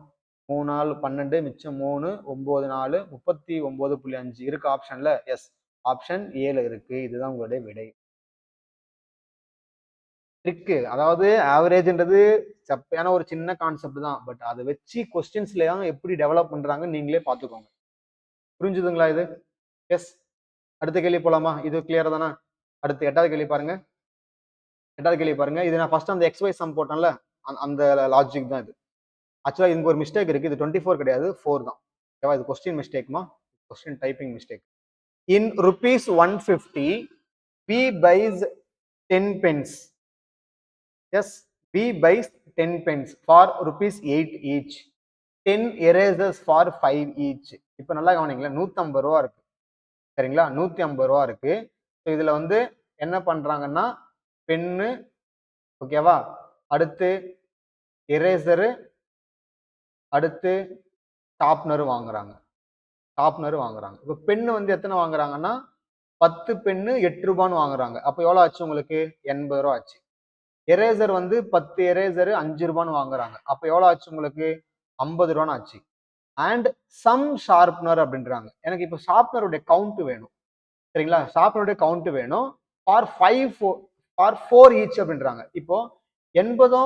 3 4 12 மிச்சம் 3 9 4 39.5 இருக்கு ஆப்ஷன்ல. எஸ், ஆப்ஷன் ஏல இருக்கு. இதுதான் உங்களுடைய விடை. ட்ரிக்கு, அதாவது ஆவரேஜ்ன்றது சப்பையான ஒரு சின்ன கான்செப்ட் தான். பட் அதை வச்சு கொஸ்டின்ஸ்ல எப்படி டெவலப் பண்றாங்க நீங்களே பார்த்துக்கோங்க. புரிஞ்சுதுங்களா இது? எஸ். அடுத்த கேள்வி போலாமா? இது கிளியரா தானே? அடுத்து 8வது கேள்வி பாருங்க. 8வது கேள்வி பாருங்க. இது நான் ஃபர்ஸ்ட் அந்த XY சம் போட்டேன்ல, அந்த லாஜிக் தான் இது. ஆக்சுவலா இங்க ஒரு மிஸ்டேக் இருக்கு. இது 24 கிடையாது, 4 தான். ஓகேவா? இது கொஸ்டின் மிஸ்டேக்மா, question typing mistake. In rupees 150 we buys 10 pence. Yes, we buys 10 pence for rupees 8 each. 10 erasers for 5 each. இப்போ நல்லா கவனிங்களா, 150 ரூபா இருக்கு. சரிங்களா? 150 ரூபா இருக்கு. ஸோ இதுல வந்து என்ன பண்றாங்கன்னா, பென்னு, ஓகேவா, அடுத்து எரேசரு, அடுத்து ஷார்ப்னர் வாங்குறாங்க. இப்போ பென்னு வந்து எத்தனை வாங்குறாங்கன்னா 10 பென்னு 8 ரூபான்னு வாங்குறாங்க. அப்போ எவ்வளவு ஆச்சு உங்களுக்கு? 80 ரூபா ஆச்சு. எரேசர் வந்து 10 எரேசர் 5 ரூபான்னு வாங்குறாங்க. அப்போ எவ்வளவு ஆச்சு உங்களுக்கு? 50 ரூபான்னு ஆச்சு. அண்ட் சம் ஷார்ப்னர் அப்படின்றாங்க. எனக்கு இப்போ ஷார்ப்னருடைய கவுண்ட் வேணும். சரிங்களா? ஷார்ப்னருடைய கவுண்ட் வேணும். ஃபார் 4 ஈச் அப்படின்றாங்க. இப்போ 80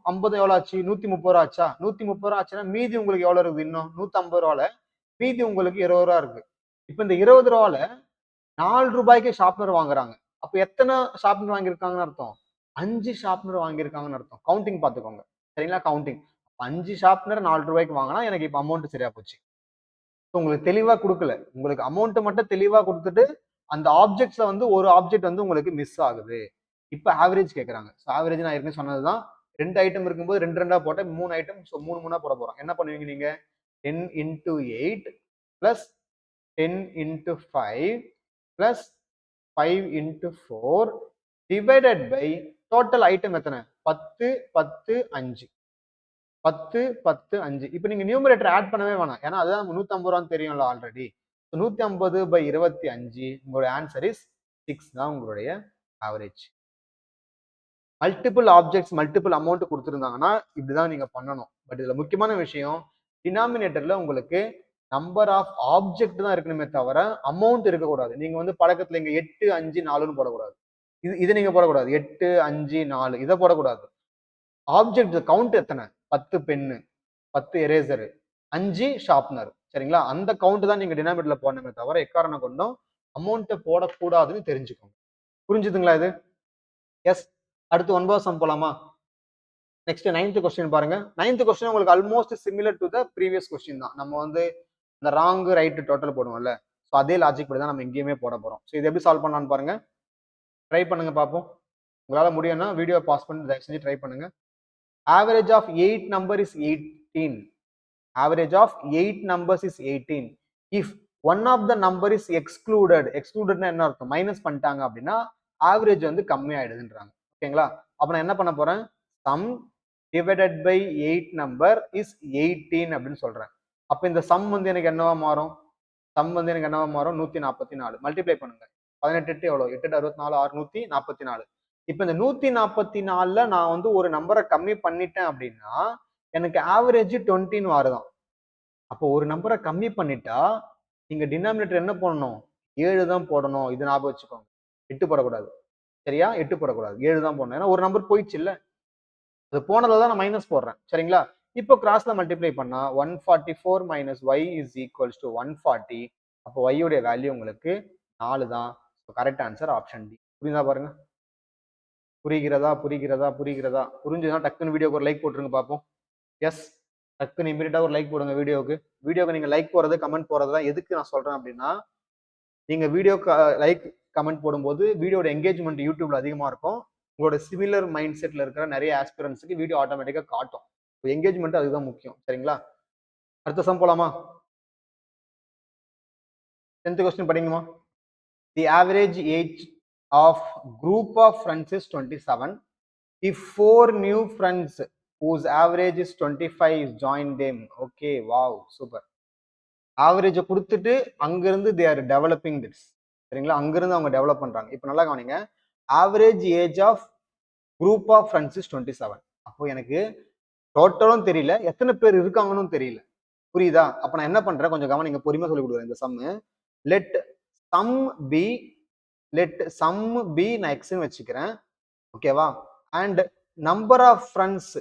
50 எவ்வளவு ஆச்சு? 130 ரூபா ஆச்சா? 130 ரூபா ஆச்சுன்னா மீதி உங்களுக்கு எவ்வளவு இருக்குது? இன்னும் 150 ரூபால மீதி உங்களுக்கு 20 ரூபா இருக்கு. இப்போ இந்த 20 ரூபால 4 ரூபாய்க்கு ஷார்ப்னர் வாங்குறாங்க. அப்ப எத்தனை ஷார்ப்னர் வாங்கியிருக்காங்கன்னு அர்த்தம்? 5 ஷார்ப்னர் வாங்கியிருக்காங்கன்னு அர்த்தம். கவுண்டிங் பார்த்துக்கோங்க. சரிங்களா? கவுண்டிங். 5 ஷார்ப்னர் 4 ரூபாய்க்கு வாங்கினா எனக்கு இப்போ அமௌண்ட் சரியா போச்சு. உங்களுக்கு தெளிவா கொடுக்கல. உங்களுக்கு அமௌண்ட் மட்டும் தெளிவா கொடுத்துட்டு அந்த ஆப்ஜெக்ட்ஸ்ல வந்து ஒரு ஆப்ஜெக்ட் வந்து உங்களுக்கு மிஸ் ஆகுது. இப்ப ஆவரேஜ் கேட்கறாங்க. ஆவரேஜ் நான் ஏற்கனவே சொன்னதுதான். 2 ஐட்டம் இருக்கும்போது 2 2 போட்ட 3 ஐட்டம். ஸோ 3 3 போட போறோம். என்ன பண்ணுவீங்க நீங்க? 10 into 8 plus 10 into 5 plus 5 into 4 divided by total item எத்தனை? 10 10 5. 10 10 5. இப்போ நீங்க நியூமரேட்டர் ஆட் பண்ணவே வேணாம். ஏன்னா அதுதான் 150 ரூபான்னு தெரியும்ல ஆல்ரெடி. 150/25 உங்களுடைய ஆன்சர் இஸ் 6 தான் உங்களுடைய average. Multiple objects multiple amount கொடுத்துருந்தாங்கன்னா இப்படிதான் நீங்க பண்ணணும். பட் இதுல முக்கியமான விஷயம், டினாமினேட்டர்ல உங்களுக்கு நம்பர் ஆஃப் ஆப்ஜெக்ட் தான் இருக்கணுமே தவிர அமௌண்ட் இருக்கக்கூடாது. நீங்க வந்து பழக்கத்துல இங்க 8 5 4ன்னு போடக்கூடாது. இதை நீங்க போடக்கூடாது. 8 5 4 இதை போடக்கூடாது. ஆப்ஜெக்ட் கவுண்ட் எத்தனை? 10 பென்னு, 10 எரேசர், 5 ஷார்ப்னர். சரிங்களா? அந்த கவுண்ட் தான் நீங்க டினாமினேட்டர்ல போடணுமே தவிர எக்காரணம் கொண்டும் அமௌண்ட்டை போடக்கூடாதுன்னு தெரிஞ்சுக்கோங்க. புரிஞ்சுதுங்களா இது? எஸ். அடுத்து 9வது சம் போலாமா? நெக்ஸ்ட் 9th கொஸ்டின் பாருங்க. 9th கொஸ்டின் உங்களுக்கு almost similar to the previous question தான். நம்ம வந்து இந்த ராங் ரைட் டோட்டல் போடுவோம்ல, ஸோ அதே லாஜிக் படி தான் நம்ம எங்கேயுமே போட போறோம். ஸோ இது எப்படி சால்வ் பண்ணலாம்னு பாருங்க. ட்ரை பண்ணுங்க பார்ப்போம். உங்களால முடியும்னா வீடியோ பாஸ் பண்ணி தயவு செஞ்சு ட்ரை பண்ணுங்க. Average of 8 number is 18. Average of 8 numbers is 18. If one of the number is excluded, excludedனா என்ன அர்த்தம்? மைனஸ் பண்ணிட்டாங்க அப்படின்னா ஆவரேஜ் வந்து கம்மி ஆயிடுதுன்றாங்க. ஓகேங்களா? அப்ப நான் என்ன பண்ண போறேன்? sum divided by 8 number is 18 அப்படின்னு சொல்றேன். அப்ப இந்த சம் வந்து எனக்கு என்னவா மாறும்? சம் வந்து எனக்கு என்னவா மாறும்? 144. மல்டிப்ளை பண்ணுங்க. 18 8 எவ்வளவு? 8 64 644. இப்ப இந்த 144ல நான் வந்து ஒரு நம்பரை கம்மி பண்ணிட்டேன் அப்படின்னா எனக்கு ஆவரேஜ் 20ன்னு வருதான். அப்போ ஒரு நம்பரை கம்மி பண்ணிட்டா நீங்க டினாமினேட்டர் என்ன பண்ணணும்? 7 தான் போடணும். இது ஞாபகம் வச்சுக்கோங்க. 8 போடக்கூடாது. சரியா? 8 போடக்கூடாது. 7 தான் போடணும். ஏன்னா ஒரு நம்பர் போயிடுச்சு இல்ல, அது போனதுல தான் நான் மைனஸ் போடுறேன். சரிங்களா? இப்போ கிராஸ்ல மல்டிப்ளை பண்ணா 144 minus y is equals to 140. அப்போ y உடைய வேல்யூ உங்களுக்கு 4 தான். Correct answer option D. புரியுதா பாருங்க? புரிகிறதா? புரிஞ்சுதுன்னா டக்குன்னு வீடியோக்கு ஒரு லைக் போட்டுருங்க பார்ப்போம். எஸ், டக்குன்னு இமீடியட்டா ஒரு லைக் போடுங்க வீடியோக்கு நீங்க லைக் போறது கமெண்ட் போறதுதான் எதுக்கு நான் சொல்றேன் அப்படின்னா, நீங்க வீடியோக்கு லைக் கமெண்ட் போடும்போது வீடியோட என்கேஜ்மெண்ட் யூடியூப்ல அதிகமா இருக்கும். உங்களோட சிமிலர் மைண்ட் செட்ல இருக்கிற நிறைய ஆஸ்பிரன்ஸ்க்கு வீடியோ ஆட்டோமேட்டிக்கா காட்டும். என்கேஜ்மெண்ட் அதுதான் முக்கியம். சரிங்களா? அடுத்த சம் போலாமா? 10th கொஸ்டின் படிங்கம்மா. The average age of group of friends is 27. If 4 new friends whose average is 25 join them. Okay, wow, super. ஆவரேஜை கொடுத்துட்டு அங்கிருந்து தே ஆர் டெவலப்பிங் திஸ். சரிங்களா? அங்கிருந்து அவங்க டெவலப் பண்றாங்க. இப்போ நல்லா கவனிங்க. Average age of group of friends is 27. அப்போ எனக்கு டோட்டலும் தெரியல, எத்தனை பேர் இருக்காங்கன்னு தெரியல. புரியுதா? அப்ப நான் என்ன பண்றேன், கொஞ்சம் கவனிங்க, பொறுமையா சொல்லி கொடுக்குறேன் இந்த sum. Let sum be let sum be நான் எக்ஸ்ன்னு வச்சுக்கிறேன். ஓகேவா? அண்ட் நம்பர் ஆஃப் ஃப்ரெண்ட்ஸ்,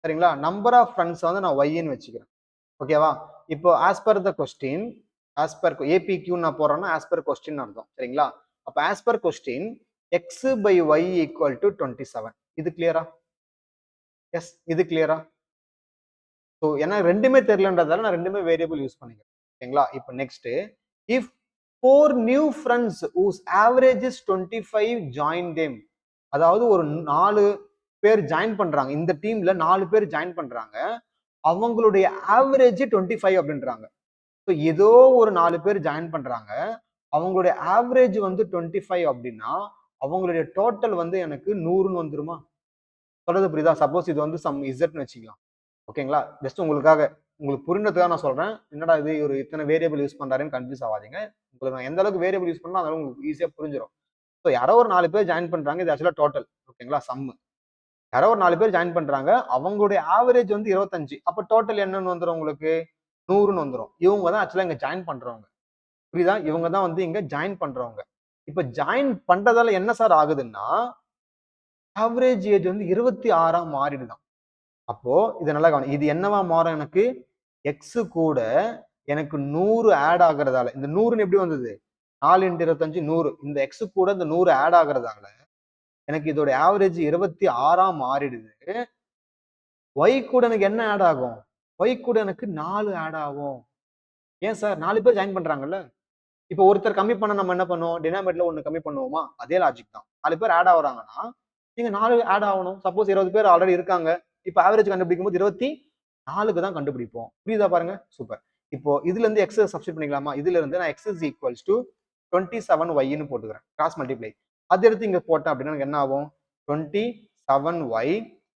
சரிங்களா? நம்பர் ஆஃப் ஃப்ரெண்ட்ஸ் வந்து நான் ஒய்ன்னு வச்சுக்கிறேன். ஓகேவா? இப்போ as per the question, as per ஏபிக்யூ நான் போடுறேன்னா ஆஸ் பர் கொஸ்டின் அர்த்தம். சரிங்களா? அப்ப as per question x by y equal to 27. இது கிளியரா? எஸ், இது கிளியரா? ஸோ ஏன்னா ரெண்டுமே தெரியலன்றதால நான் ரெண்டுமே வேரியபிள் யூஸ் பண்ணிக்கிறேன். ஓகேங்களா? இப்போ next, if 4 new friends whose average is 25 join them. அதாவது ஒரு 4 பேர் ஜாயின் பண்றாங்க, இந்த டீம்ல 4 பேர் ஜாயின் பண்றாங்க, அவங்களுடைய ஆவரேஜ் 25 அப்படின்றாங்க. ஸோ ஏதோ ஒரு 4 பேர் ஜாயின் பண்றாங்க, அவங்களுடைய ஆவரேஜ் வந்து 25 அப்படின்னா அவங்களுடைய டோட்டல் வந்து எனக்கு 100ன்னு வந்துருமா? சொல்றது புரியுதா? சப்போஸ் இது வந்து சம் இசட்னு வச்சுக்கலாம். ஓகேங்களா? ஜஸ்ட் உங்களுக்கு புரிஞ்சதுக்காக நான் சொல்றேன். என்னடா இது ஒரு இத்தனை வேரியபிள் யூஸ் பண்றாருன்னு கன்ஃபியூஸ் ஆகாதீங்க. உங்களுக்கு நான் எந்த அளவுக்கு வேரியபிள் யூஸ் பண்ணா அதனால உங்களுக்கு ஈஸியா புரிஞ்சிடும். ஸோ யாரோ ஒரு 4 பேர் ஜாயின் பண்றாங்க, இது ஆக்சுவலா டோட்டல். ஓகேங்களா? சம்மு. யாரோ ஒரு 4 பேர் ஜாயின் பண்றாங்க, அவங்களுடைய ஆவரேஜ் வந்து 25. அப்ப டோட்டல் என்னன்னு வந்துரும் உங்களுக்கு? 100ன்னு வந்துரும். இவங்க தான் ஆக்சுவலா இங்க ஜாயின் பண்றவங்க. புரியுதா? இவங்க தான் வந்து இங்க ஜாயின் பண்றவங்க. இப்ப ஜாயின் பண்றதால என்ன சார் ஆகுதுன்னா, ஆவரேஜ் ஏஜ் வந்து 26ஆ மாறிடுதான். அப்போ இது நல்லா கவனி. இது என்னவா மாறும் எனக்கு? எக்ஸ் கூட எனக்கு 100 ஆட் ஆகுறதால, இந்த 100ன்னு எப்படி வந்தது? 4 × 25 100. இந்த எக்ஸ் கூட இந்த 100 ஆட் ஆகுறதால எனக்கு இதோட ஆவரேஜ் 26ஆ மாறிடுது. ஒய் கூட எனக்கு என்ன ஆட் ஆகும்? ஒய் கூட எனக்கு 4 ஆட் ஆகும். ஏன் சார்? 4 பேர் ஜாயின் பண்றாங்கல்ல. இப்போ ஒருத்தர் கம்மி பண்ண நம்ம என்ன பண்ணுவோம்? டினாமினேட்டர்ல 1 கம்மி பண்ணுவோமா? அதே லாஜிக் தான். 4 பேர் ஆட் ஆகுறாங்கன்னா நீங்க 4 ஆட் ஆகணும். சப்போஸ் 20 பேர் ஆல்ரெடி இருக்காங்க. இப்போ ஆவரேஜ் கண்டுபிடிக்கும் போது 24க்கு தான் கண்டுபிடிப்போம். புரியுதா பாருங்க? சூப்பர். இப்போ இதுல இருந்து எக்ஸ் சப்ஸ்டிட் பண்ணிக்கலாமா? இதுல இருந்து நான் X is equals to 27y போட்டுக்கிறேன். Cross multiply. அது எடுத்து இங்க போட்டேன் அப்படின்னா எனக்கு என்ன ஆகும்? 27y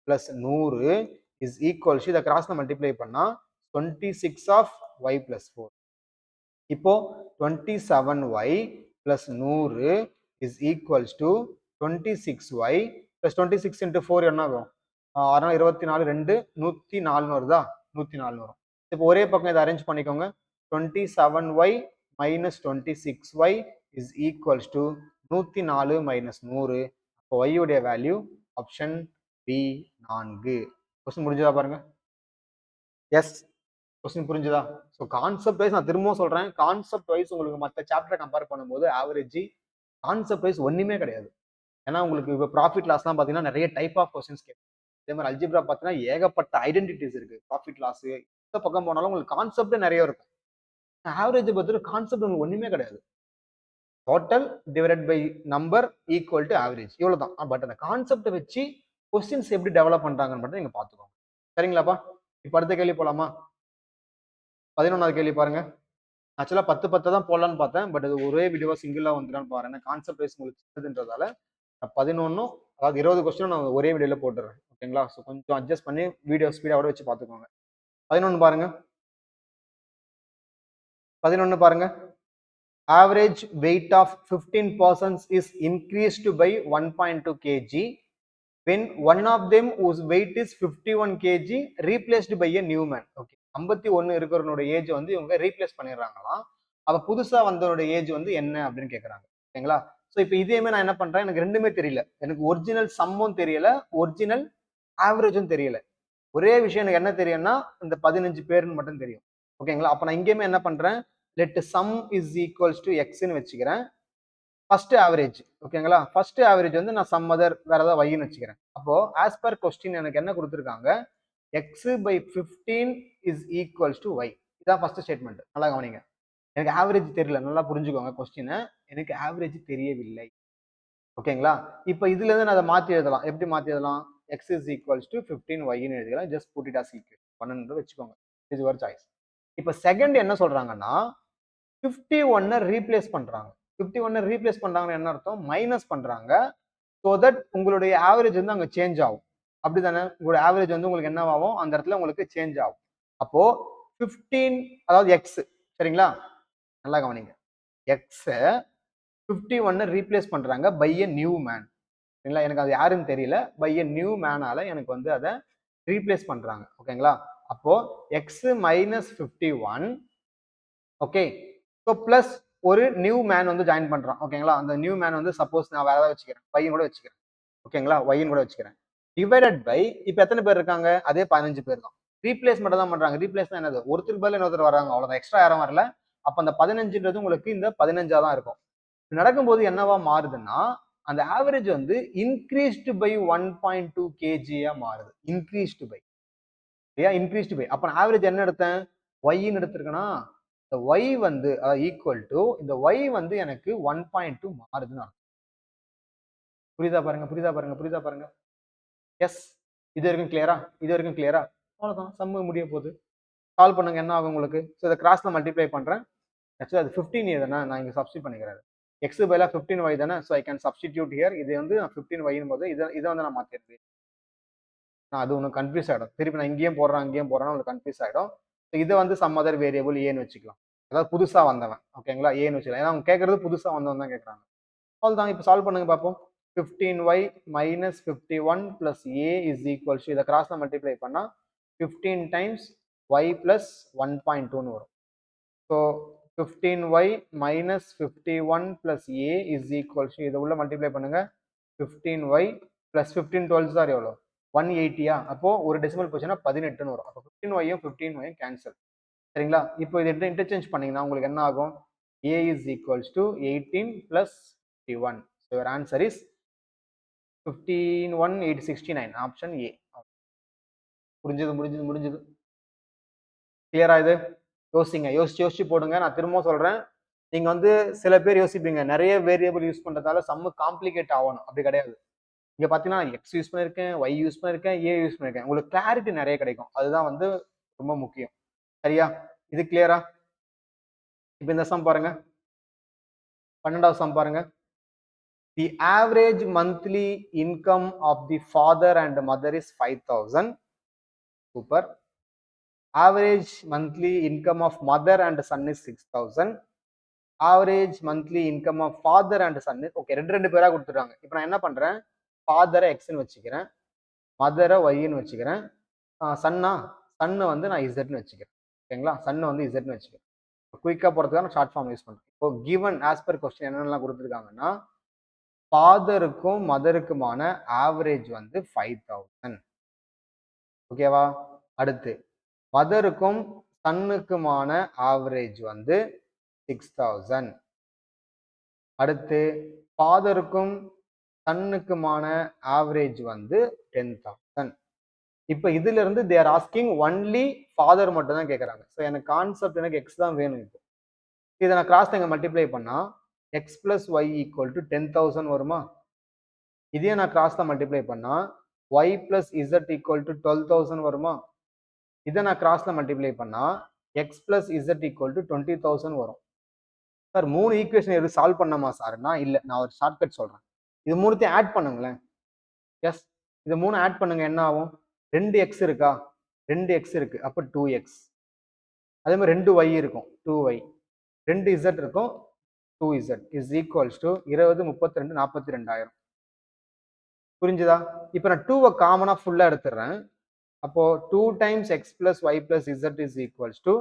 பிளஸ் 100 இஸ் ஈக்குவல்ஸ், இதை கிராஸ்ல மல்டிப்ளை பண்ணா 26 ஆஃப் y பிளஸ் 4. இப்போ 27y plus 100 is equals to 26y plus 26 into 4 என்ன ஆகும்? 24 2 104 வருதா? 104 வரும். இப்போ ஒரே பக்கம் இதை அரேஞ்ச் பண்ணிக்கோங்க. 27y minus 26y is equals to 104 minus 100. அப்போ y உடைய வேல்யூ ஆப்ஷன் பி 4. கொஸ்டின் புரிஞ்சுதா பாருங்க? எஸ், கொஸ்டின் புரிஞ்சுதா? ஸோ கான்செப்ட் வைஸ் நான் திரும்பவும் சொல்றேன், கான்செப்ட் வைஸ் உங்களுக்கு மற்ற சாப்டரை கம்பேர் பண்ணும்போது ஆவரேஜ் கான்செப்ட் வைஸ் ஒண்ணுமே கிடையாது. ஏன்னா உங்களுக்கு இப்போ ப்ராஃபிட் லாஸ்லாம் பார்த்தீங்கன்னா நிறைய டைப் ஆஃப் கொஸ்டின்ஸ் கேட்கும். அதே மாதிரி அல்ஜிப்ரா பார்த்தீங்கன்னா ஏகப்பட்ட ஐடென்டிட்டிஸ் இருக்கு. ப்ராஃபிட் லாஸ் எந்த பக்கம் போனாலும் உங்களுக்கு கான்செப்டே நிறைய இருக்கும். ஆவரேஜ் பொறுத்த கான்செப்ட் உங்களுக்கு ஒண்ணுமே கிடையாது. Total divided by number equal to average, இவ்வளவுதான். பட் அந்த கான்செப்டை வச்சு கொஸ்டின்ஸ் எப்படி டெவலப் பண்றாங்கன்னு மட்டும் நீங்க பாத்துக்கோங்க. சரிங்களாப்பா? இப்ப அடுத்த கேள்வி போலாமா? 11வது கேள்வி பாருங்க. ஆக்சுவலா 10 தான் போடலான்னு பார்த்தேன். பட் அது ஒரே வீடியோவா சிங்கிளா வந்துடான்னு பாருங்க. கான்செப்ட் வைஸ் உங்களுக்கு சின்னதுன்றதால 11, அதாவது 20 கொஸ்டின் நான் ஒரே வீடியோல போட்டுறேன். ஓகேங்களா? ஸோ கொஞ்சம் அட்ஜஸ்ட் பண்ணி வீடியோ ஸ்பீடோட வச்சு பார்த்துக்கோங்க. 11 பாருங்க. 11 பாருங்க. Average weight of 15 persons is increased by 1.2 kg when one of them whose weight is 51 kg replaced by a new man. Okay, 51 இருக்கிறவனோட age வந்து இவங்க ரீப்ளேஸ் பண்ணிடுறாங்களாம். அப்ப புதுசா வந்தவனோட ஏஜ் வந்து என்ன அப்படின்னு கேக்குறாங்க. ஓகேங்களா? ஸோ இப்போ இதேமே நான் என்ன பண்றேன், எனக்கு ரெண்டுமே தெரியல. எனக்கு ஒரிஜினல் சம்மும் தெரியல, ஒரிஜினல் ஆவரேஜும் தெரியல. ஒரே விஷயம் எனக்கு என்ன தெரியும்னா இந்த 15 பேர்னு மட்டும் தெரியும். ஓகேங்களா? அப்ப நான் இங்கேயுமே என்ன பண்றேன், let sum is equals to எக்ஸ்ன்னு வச்சுக்கிறேன். First average. ஓகேங்களா? ஃபர்ஸ்ட் ஆவரேஜ் வந்து நான் சம் அதர் வேற ஏதாவது வைன்னு வச்சுக்கிறேன். அப்போ ஆஸ் பர் கொஸ்டின் எனக்கு என்ன கொடுத்துருக்காங்க, X by 15 is equals to Y. இதான் ஃபர்ஸ்ட் ஸ்டேட்மெண்ட். நல்லா கவனிங்க. எனக்கு ஆவரேஜ் தெரியல, நல்லா புரிஞ்சுக்கோங்க கொஸ்டினை. எனக்கு ஆவரேஜ் தெரியவில்லை. ஓகேங்களா? இப்போ இதுல இருந்து நான் அதை மாத்தி எழுதலாம். எப்படி மாத்தி எழுதலாம்? எக்ஸ் இஸ் ஈக்குவல்ஸ் டு 15 ஒய்ன்னு எழுதிக்கலாம். Just put it as equal 1 வச்சுக்கோங்க. Is your choice. இப்போ செகண்ட் என்ன சொல்றாங்கன்னா 51 ரீப்ளேஸ் பண்றாங்க. 51 ரீப்ளேஸ் பண்றாங்கன்னு என்ன அர்த்தம்? மைனஸ் பண்றாங்க. ஸோ தட் உங்களுடைய ஆவரேஜ் வந்து அங்க சேஞ்ச் ஆகும். அப்படிதானே? உங்களோட ஆவரேஜ் வந்து உங்களுக்கு என்ன ஆகும்? அந்த இடத்துல உங்களுக்கு சேஞ்ச் ஆகும். அப்போ 15, அதாவது எக்ஸ் சரிங்களா? நல்லா கவனிங்க. எக்ஸ 51 ரீப்ளேஸ் பண்றாங்க பை எ நியூ மேன். சரிங்களா? எனக்கு அது யாருன்னு தெரியல. பை எ நியூ மேனால எனக்கு வந்து அத ரீப்ளேஸ் பண்றாங்க. ஓகேங்களா? அப்போ X minus 51 okay. So plus ஒரு நியூ மேன் வந்து ஜாயின் பண்றான். ஓகேங்களா? அந்த நியூ மேன் வந்து சப்போஸ் நான் வேற ஏதாவது வச்சுக்கிறேன். ஒய்ன்னு கூட வச்சுக்கிறேன். ஓகேங்களா? ஒய்ன்னு கூட வச்சுக்கிறேன். டிவைடட் பை இப்ப எத்தனை பேர் இருக்காங்க? அதே 15 பேர் தான். ரீப்ளேஸ் மட்டும் தான் பண்றாங்க. ரீப்ளேஸ்னா என்னது? ஒருத்தருக்கு பதிலா இன்னொருத்தர் வராங்க. அவ்வளவுதான். எக்ஸ்ட்ரா யாரும் வரல. அப்ப அந்த 15ன்றது உங்களுக்கு இந்த 15ஆ தான் இருக்கும். நடக்கும்போது என்னவா மாறுதுன்னா, அந்த ஆவரேஜ் வந்து இன்கிரீஸ்டு பை 1.2 கேஜியா மாறுது. Increased by. சரியா? Increased by. அப்ப நான் ஆவரேஜ் என்ன எடுத்தேன்? ஒய்ன்னு எடுத்திருக்கேனா? இந்த ஒய் வந்து ஈக்குவல் டு இந்த ஒய் வந்து எனக்கு 1.2 மாறுதுன்னு அர்த்தம். புரியுதா பாருங்க, புரியுதா பாருங்க, புரியுதா பாருங்க. எஸ். இது வரைக்கும் கிளியரா? இது வரைக்கும் கிளியரா? அவ்வளவுதான். சம்மு முடிய போகுது. சால்வ் பண்ணுங்க, என்ன ஆகும் உங்களுக்கு? ஸோ இதை கிராஸ்ல மல்டிப்ளை பண்றேன். ஆக்சுவலி அது 15 தானே, நான் இங்க சப்ஸ்டிட் பண்ணிக்கிறேன். எக்ஸ் பதிலா 15y தானே, so I can substitute here. இது வந்து 15y போது இதை வந்து நான் மாத்திருக்கேன். நான் அது ஒன்று கன்ஃபியூஸ் ஆகிடும். திருப்பி நான் இங்கேயும் போடுறேன் அங்கேயும் போடுறேன் உங்களுக்கு கன்ஃபியூஸ் ஆகிடும். இதை வந்து சம் அதர் வேரியபிள் ஏன்னு வச்சுக்கலாம். அதாவது புதுசா வந்தவன். ஓகேங்களா? ஏன்னு வச்சுக்கலாம். ஏன்னா அவங்க கேட்கறது புதுசா வந்தவன் தான் கேட்கறாங்க. அவ்வளோதான். இப்போ சால்வ் பண்ணுங்க பார்ப்போம். 15y minus 51 plus a is equals to இதை கிராஸ்ல மல்டிப்ளை பண்ணா 15 times y plus 1.2ன்னு வரும். So 15y minus 51 plus a is equals to இதை உள்ள மல்டிப்ளை பண்ணுங்க. 15y plus 15 12 சார் எவ்வளோ? 180யா? அப்போ ஒரு டெசிமல் போச்சுன்னா 18ன்னு வரும். அப்போ 15y 15y கேன்சல். சரிங்களா? இப்போ இது இன்டர்சேஞ்ச் பண்ணீங்கன்னா உங்களுக்கு என்ன ஆகும்? a is equals to 18 plus 51. So your answer is 15,1,869. Option A. புரிஞ்சது முடிஞ்சது முடிஞ்சது. கிளியரா இது? யோசிங்க, யோசிச்சு போடுங்க. நான் திரும்ப சொல்றேன், நீங்க வந்து சில பேர் யோசிப்பீங்க நிறைய வேரியபிள் யூஸ் பண்றதால சம்மு காம்ப்ளிகேட் ஆகணும். அப்படி கிடையாது. இங்க பாத்தீங்கன்னா எக்ஸ் யூஸ் பண்ணிருக்கேன், ஒய் யூஸ் பண்ணிருக்கேன், ஏ யூஸ் பண்ணிருக்கேன். உங்களுக்கு கிளாரிட்டி நிறைய கிடைக்கும். அதுதான் வந்து ரொம்ப முக்கியம். சரியா? இது கிளியரா? இப்ப இந்த சம் பாருங்க. 12வது சம் பாருங்க. The average monthly income of the father and mother is 5,000. Super. Average monthly income of mother and son is 6,000. Average monthly income of father and son is okay. ரெண்டு பேரா கொடுத்துட்டாங்க. இப்போ நான் என்ன பண்றேன்? ஃபாதரை எக்ஸ்ன்னு வச்சுக்கிறேன், மதரை ஒய்ன்னு வச்சுக்கிறேன். சன்னு வந்து நான் இசட்னு வச்சுக்கிறேன். ஓகேங்களா? சன்னு வந்து இசட்னு வச்சுக்கிறேன். குயிக்கா போறதுக்காக நான் ஷார்ட் ஃபார்ம் யூஸ் பண்றேன். இப்போ கிவன் ஆஸ் பர் கொஸ்டின் என்னென்னலாம் கொடுத்துருக்காங்கன்னா, ஃபாதருக்கும் மதருக்குமான ஆவரேஜ் வந்து 5,000. ஓகேவா? அடுத்து மதருக்கும் சன்னுக்குமான ஆவரேஜ் வந்து 6,000. அடுத்து ஃபாதருக்கும் சன்னுக்குமான ஆவரேஜ் வந்து 10,000. இப்போ இதுல இருந்து தேர் ஆஸ்கிங் ஒன்லி ஃபாதர் மட்டும் தான் கேட்கறாங்க. ஸோ எனக்கு கான்செப்ட் எனக்கு எக்ஸ் தான் வேணும். இப்போ இதை நான் கிராஸ் இங்க மல்டிப்ளை பண்ணா X plus Y equal to 10,000 வருமா? இதையும் நான் கிராஸ்ல மல்டிப்ளை பண்ணா Y plus Z equal to 12,000 வருமா? இதை நான் கிராஸ்ல மல்டிப்ளை பண்ணா X plus Z equal to 20,000 வரும். சார் 3 ஈக்குவேஷன் எது சால்வ் பண்ணமா சார்னா? இல்ல, நான் ஒரு ஷார்ட்கட் சொல்றேன். இது மூணுத்தையும் ஆட் பண்ணுங்களேன். எஸ், இது மூணு ஆட் பண்ணுங்க. என்ன ஆகும்? 2 எக்ஸ் இருக்கா? 2 எக்ஸ் இருக்கு, அப்ப 2x. அதே மாதிரி 2 y இருக்கும், 2y. 2 z இருக்கும், 2z இஸ் ஈக்குவல்ஸ் டு 20, 32, 42,000. புரிஞ்சுதா? இப்போ நான் 2வை காமனா ஃபுல்லா எடுத்துறேன். அப்போ 2 times X plus Y plus Z is equals to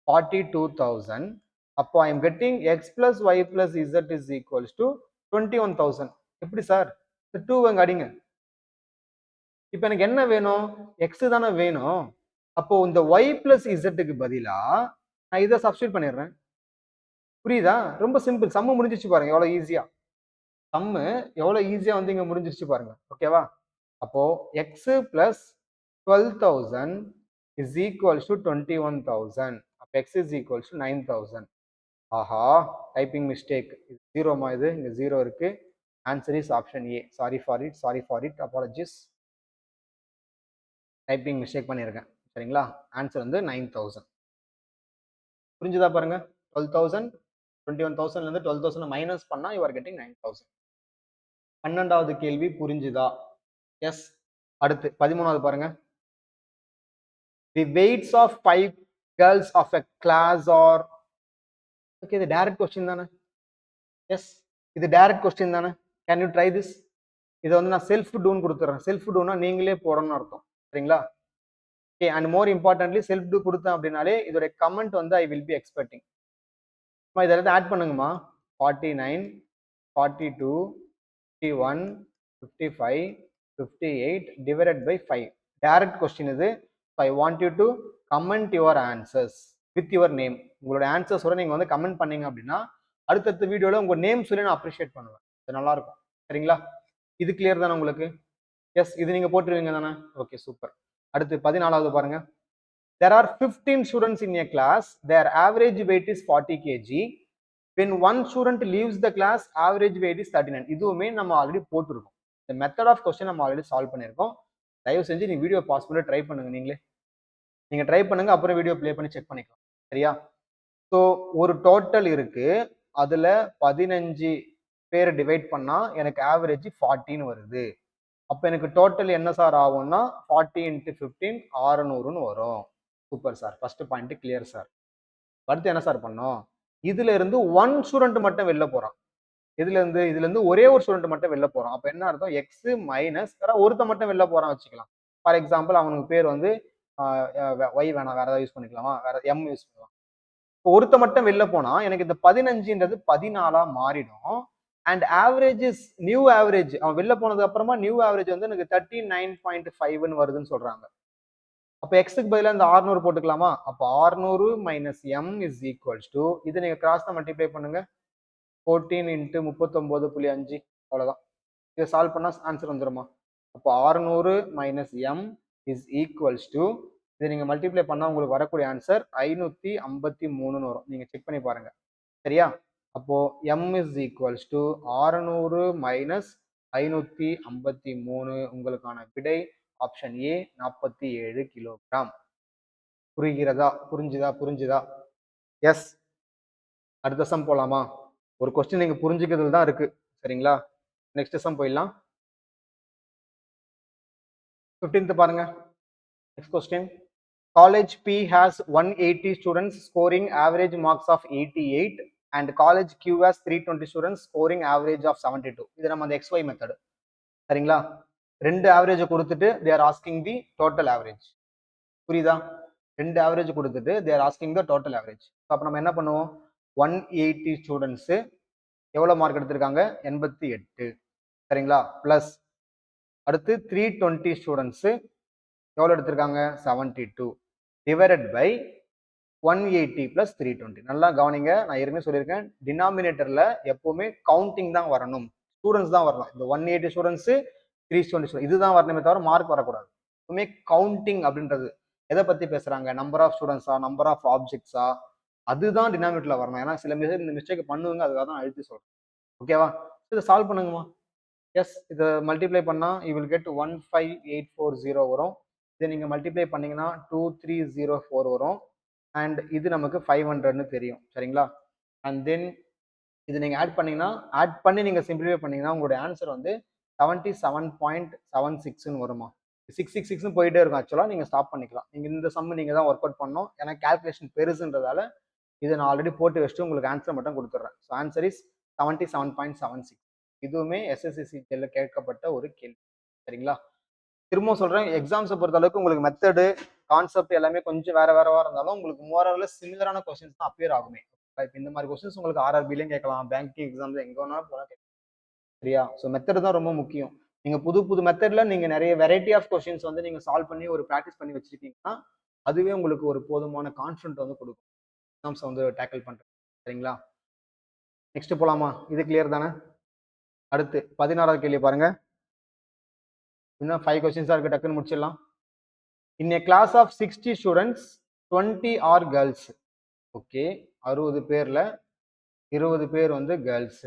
42,000. அப்போ I am getting X plus Y plus Z is equals to 21,000. எப்படி சார்? 2 அடிங்க. இப்போ எனக்கு என்ன வேணும்? எக்ஸ் தானே வேணும். அப்போ இந்த ஒய் பிளஸ் இசட்டுக்கு பதிலா நான் இதை சப்ஸ்டியூட் பண்ணிடுறேன். புரியுதா? ரொம்ப சிம்பிள். சம்மு முடிஞ்சிச்சு பாருங்க எவ்வளவு ஈஸியா. சம்மு எவ்வளவு ஈஸியா வந்து இங்க முடிஞ்சிருச்சு பாருங்க. ஓகேவா? அப்போ x plus 12,000 is equals to 21,000. அப்போ எக்ஸ் இஸ் ஈக்குவல்ஸ் டு 9,000. ஆஹா, டைப்பிங் மிஸ்டேக். ஜீரோமா? இது இங்க ஜீரோ இருக்கு. Answer is option A. Sorry for it, apologies. Typing mistake பண்ணியிருக்கேன். சரிங்களா? ஆன்சர் வந்து 9,000. புரிஞ்சுதா பாருங்க? 12,000 21,000 இருந்து 12,000 மைனஸ் பண்ணா யூ ஆர் கெட்டிங் 9,000. 12வது கேள்வி புரிஞ்சுதா? எஸ். அடுத்து 13வது பாருங்க. The weights of 5 girls of a class are okay, இது டைரக்ட் கொஸ்டின் தானே? எஸ், இது டைரக்ட் கொஸ்டின் தானே? Can you try this? இதை வந்து நான் செல்ஃப் டூன்னு கொடுத்துறேன். செல்ஃப் டூனா நீங்களே போடணும்னு அர்த்தம். சரிங்களா? Okay, and more importantly self do கொடுத்தேன் அப்படின்னாலே இதோட கமெண்ட் வந்து ஐ வில் பி எக்ஸ்பெக்டிங். இதெல்லாம் ஆட் பண்ணுங்கம்மா. 49, 42, 51, 55, 58 divided by 5. டைரக்ட் கொஸ்டின் இது. I want you to comment your answers with your name. உங்களோட ஆன்சர்ஸோட நீங்க வந்து கமெண்ட் பண்ணீங்க அப்படின்னா அடுத்தடுத்த வீடியோல உங்க நேம் சொல்லி நான் அப்ரிஷியேட் பண்ணுவேன். இது நல்லா இருக்கும். சரிங்களா? இது கிளியர் தானே உங்களுக்கு? எஸ், இது நீங்க போட்டுருவீங்க தானே? Okay, super. அடுத்து 14வது பாருங்க. There are 15 students in a class. Their average weight is 40 kg. When one student leaves the class, average weight is 39. இதுவுமே நம்ம ஆல்ரெடி போட்டுருக்கோம். இந்த மெத்தட் ஆஃப் கொஸ்டின் நம்ம ஆல்ரெடி சால்வ் பண்ணியிருக்கோம். தயவு செஞ்சு நீங்க வீடியோ பாஸ் பண்ணி ட்ரை பண்ணுங்க. நீங்க ட்ரை பண்ணுங்க, அப்புறம் வீடியோ ப்ளே பண்ணி செக் பண்ணிக்கலாம். சரியா? ஸோ ஒரு டோட்டல் இருக்கு. அதுல 15 பேர் டிவைட் பண்ணா எனக்கு ஆவரேஜ் 40 வருது. அப்ப எனக்கு டோட்டல் என்ன சார் ஆகும்னா 40 × 15 600 வரும். Super sir, first point clear sir. அடுத்து என்ன சார் பண்ணோம்? இதுல இருந்து ஒன் ஸ்டூடெண்ட் மட்டும் வெளில போறான். இதுல இருந்து ஒரே ஒரு ஸ்டூடெண்ட் மட்டும் வெளில போறான். அப்ப என்ன அர்த்தம்? எக்ஸ் மைனஸ் ஒருத்த மட்டும் வெளில போறான் வச்சுக்கலாம். ஃபார் எக்ஸாம்பிள் அவனுக்கு பேர் வந்து ஒய் வேணாம், வேற ஏதாவது யூஸ் பண்ணிக்கலாமா? வேற எம் யூஸ் பண்ணலாம். இப்போ ஒருத்த மட்டும் வெளில போனா எனக்கு இந்த 15ன்றது 14ஆ மாறிடும். And average is new average. அவன் வெளில போனதுக்கு அப்புறமா நியூ ஆவரேஜ் வந்து எனக்கு 39.5 வருதுன்னு சொல்றாங்க. அப்ப எக்ஸுக்கு பதிலாக இந்த 600 போட்டுக்கலாமா? அப்ப 600 minus M is equals to, இது நீங்க கிராஸ் தான் மல்டிப்ளை பண்ணுங்க. 14 × 39.5. அவ்வளவுதான். இதை சால்வ் பண்ணா ஆன்சர் வந்துருமா? அப்போ 600 minus M is equals to, இதை நீங்க மல்டிப்ளை பண்ணா உங்களுக்கு வரக்கூடிய ஆன்சர் 553 வரும். நீங்க செக் பண்ணி பாருங்க. சரியா? அப்போ M is equals to 600 minus 553. உங்களுக்கான விடை ஆப்ஷன் ஏ 47 கிலோகிராம். புரிகிறதா? புரிஞ்சுதா? எஸ். அடுத்த சம் போலாமா? ஒரு கொஸ்டின் நீங்க புரிஞ்சுக்கிறதுல தான் இருக்கு. சரிங்களா? நெக்ஸ்ட் சம் போயிடலாம். 15th பாருங்க. Next question. College P has 180 students scoring average marks of 88 and college Q has 320 students scoring average of 72. இது நம்ம அந்த XY மெத்தட். சரிங்களா? ரெண்டு ஆவரேஜ் கொடுத்துட்டு they are asking the total average. புரியுதா? ரெண்டு ஆவரேஜ் கொடுத்துட்டு they are asking the total average. அப்ப நம்ம என்ன பண்ணுவோம்? 180 ஸ்டூடெண்ட்ஸ் எவ்வளவு மார்க் எடுத்திருக்காங்க? 88. சரிங்களா? பிளஸ் அடுத்து 320 ஸ்டூடெண்ட்ஸ் எவ்வளவு எடுத்திருக்காங்க? 72 டிவைடட் பை 180 பிளஸ் 320. நல்லா கவனிங்க, நான் ஏற்கனவே சொல்லியிருக்கேன், டினாமினேட்டர்ல எப்பவுமே கவுண்டிங் தான் வரணும், ஸ்டூடெண்ட்ஸ் தான் வரணும். இந்த 180 ஸ்டூடெண்ட்ஸ் 320 ஸ்டூடெண்ட்ஸ் இதுதான் வரணுமே தவிர மார்க் வரக்கூடாது. எப்பவுமே கவுண்டிங் அப்படின்றது எதை பத்தி பேசுறாங்க? நம்பர் ஆஃப் ஸ்டூடெண்ட்ஸா, நம்பர் ஆஃப் ஆப்ஜெக்ட்ஸா, அதுதான் டினாமினேட்டர்ல வரணும். ஏன்னா சில இந்த மிஸ்டேக் பண்ணுவாங்க, அதுக்காக தான் அழுத்தி சொல்றேன். ஓகேவா? இதை சால்வ் பண்ணுங்கம்மா. எஸ், இதை மல்டிப்ளை பண்ணா யூ வில் கெட் 15840 வரும். இதை நீங்க மல்டிப்ளை பண்ணீங்கன்னா 2304 வரும். அண்ட் இது நமக்கு 500ன்னு தெரியும். சரிங்களா? அண்ட் தென் இது நீங்க ஆட் பண்ணீங்கன்னா, ஆட் பண்ணி நீங்க சிம்பிளிஃபை பண்ணீங்கன்னா உங்களுடைய ஆன்சர் வந்து 77.76ன்னு வருமா? 666ன்னு போயிட்டே இருக்கும். ஆக்சுவலா நீங்க ஸ்டாப் பண்ணிக்கலாம். நீங்க இந்த சம் நீங்க தான் ஒர்க் அவுட் பண்ணணும். ஏன்னா கால்குலேஷன் பெருசுன்றதால இதை நான் ஆல்ரெடி போட்டு வச்சுட்டு உங்களுக்கு ஆன்சர் மட்டும் கொடுத்துட்றேன். So answer is 77.76. இதுவுமே SSC கேட்கப்பட்ட ஒரு கேள்வி. சரிங்களா? திரும்ப சொல்றேன், எக்ஸாம்ஸை பொறுத்த அளவுக்கு உங்களுக்கு மெத்தடு, கான்செப்ட் எல்லாமே கொஞ்சம் வேற இருந்தாலும் உங்களுக்கு மோரல்ல சிமிலரான கொஸ்டின்ஸ் தான் அப்பியர் ஆகுமே. இப்போ இந்த மாதிரி கொஸ்டின்ஸ் உங்களுக்கு RRBலையும் கேட்கலாம், பேங்கிங் எக்ஸாம்ல எங்க வேணாலும் போனா கேட்கலாம். சரியா? ஸோ மெத்தட் தான் ரொம்ப முக்கியம். நீங்க புது மெத்தட்ல நீங்க நிறைய வெரைட்டி ஆஃப் கொஸ்டின்ஸ் வந்து நீங்க சால்வ் பண்ணி ஒரு ப்ராக்டிஸ் பண்ணி வச்சிருக்கீங்கன்னா அதுவே உங்களுக்கு ஒரு போதுமான கான்ஃபிடன்ட் வந்து கொடுக்கும் எக்ஸாம்ஸ் வந்து டேக்கிள் பண்றது. சரிங்களா? நெக்ஸ்ட் போலாமா? இது கிளியர் தானே? அடுத்து 16வது கேள்வி பாருங்க. இன்னும் 5 கொஸ்டின்ஸா இருக்கு, டக்குன்னு முடிச்சிடலாம். In a class of 60 students 20 are girls. Okay, 60 பேர்ல 20 பேர் வந்து girls.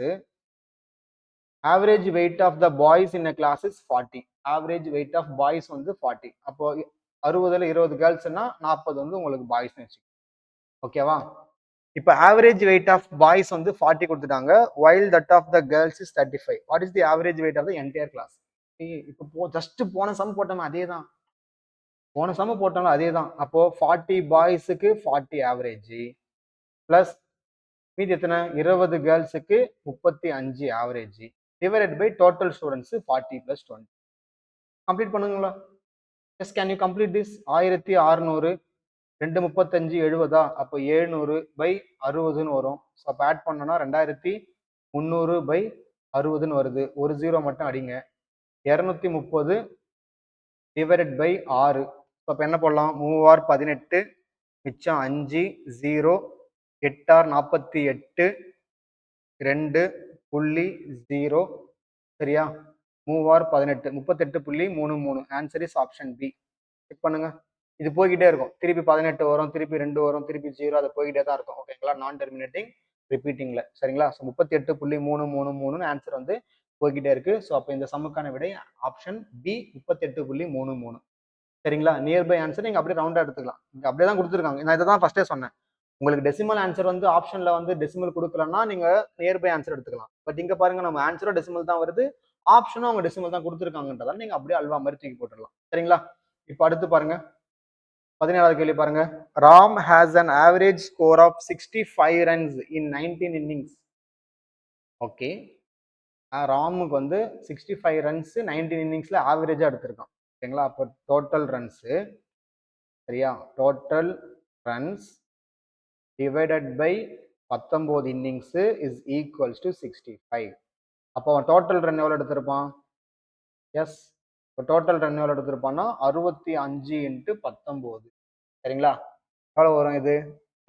Average weight of the boys in class is 40. Average weight of boys வந்து 40. அப்போ 60ல 20 கேர்ள்ஸ்னா 40 வந்து உங்களுக்கு பாய்ஸ் வச்சு. ஓகேவா? இப்போ ஆவரேஜ் வெயிட் ஆஃப் பாய்ஸ் வந்து 40 கொடுத்துட்டாங்க. while that of the girls is 35. what is the average weight of the entire class? இப்போ ஜஸ்ட் போன சம் போட்டோம் அதே தான். அப்போ 40 பாய்ஸுக்கு 40 ஆவரேஜ் பிளஸ் மீதி எத்தனை 20 கேர்ள்ஸுக்கு 35 average divided by total students 40 + 20. Complete பண்ணுங்களா? Yes, can you complete this? 1600 2 35 70, அப்போ 700 பை 60ன்னு வரும். ஸோ அப்போ ஆட் பண்ணோன்னா 2300 பை 60ன்னு வருது. ஒரு ஜீரோ மட்டும் அடிங்க. 230 டிவைடட் பை 6. ஸோ அப்போ என்ன போடலாம்? 3 18, மிச்சம் 5, 0, 8 48, 2.0. சரியா? 3 18, 38.33. Answer is option B. Check பண்ணுங்க. இது போய்கிட்டே இருக்கும். திருப்பி 18 வரும், திருப்பி 2 வரும், திருப்பி 0, அது போய்கிட்டே தான் இருக்கும். ஓகேங்களா? நான் டெர்மினேட்டிங் ரிப்பீட்டிங்ல. சரிங்களா? ஸோ 38.333 ஆன்சர் வந்து போய்கிட்டே இருக்கு. ஸோ அப்போ இந்த சம்முக்கான விடை ஆப்ஷன் பி 38.33. சரிங்களா? நியர்பை ஆன்சர் நீங்க அப்படியே ரவுண்டா எடுத்துக்கலாம். இங்க அப்படியே தான் கொடுத்துருக்காங்க. நான் இதை தான் ஃபர்ஸ்டே சொன்னேன். உங்களுக்கு டெசிமல் ஆன்சர் வந்து ஆப்ஷன்ல வந்து டெசிமல் கொடுக்கலன்னா நீங்க நியர்பை ஆன்சர் எடுத்துக்கலாம். பட் இங்க பாருங்க, நம்ம ஆன்சரும் டெசிமல் தான் வருது, ஆப்ஷனும் அவங்க டெசிமல் தான் கொடுத்துருக்காங்கன்றதால நீங்க அப்படியே அல்வா மாதிரி தூக்கி போட்டுடலாம். சரிங்களா? இப்போ அடுத்து பாருங்க, 17வது கேள்வி பாருங்க. Ram has an average score of 65 runs in 19 innings. ஓகே, ராமுக்கு வந்து 65 ரன்ஸ் 19 இன்னிங்ஸ்ல ஆவரேஜா எடுத்திருக்கான். ஓகேங்களா? அப்போ டோட்டல் ரன்ஸ், சரியா, total runs divided by 19 innings is equals to 65. அப்போ அவன் டோட்டல் ரன் எவ்வளோ எடுத்திருப்பான்? எஸ், இப்போ டோட்டல் ரன் எவ்வளோ எடுத்திருப்பான்னா 65 × 19. சரிங்களா? எவ்வளோ வரும்? இது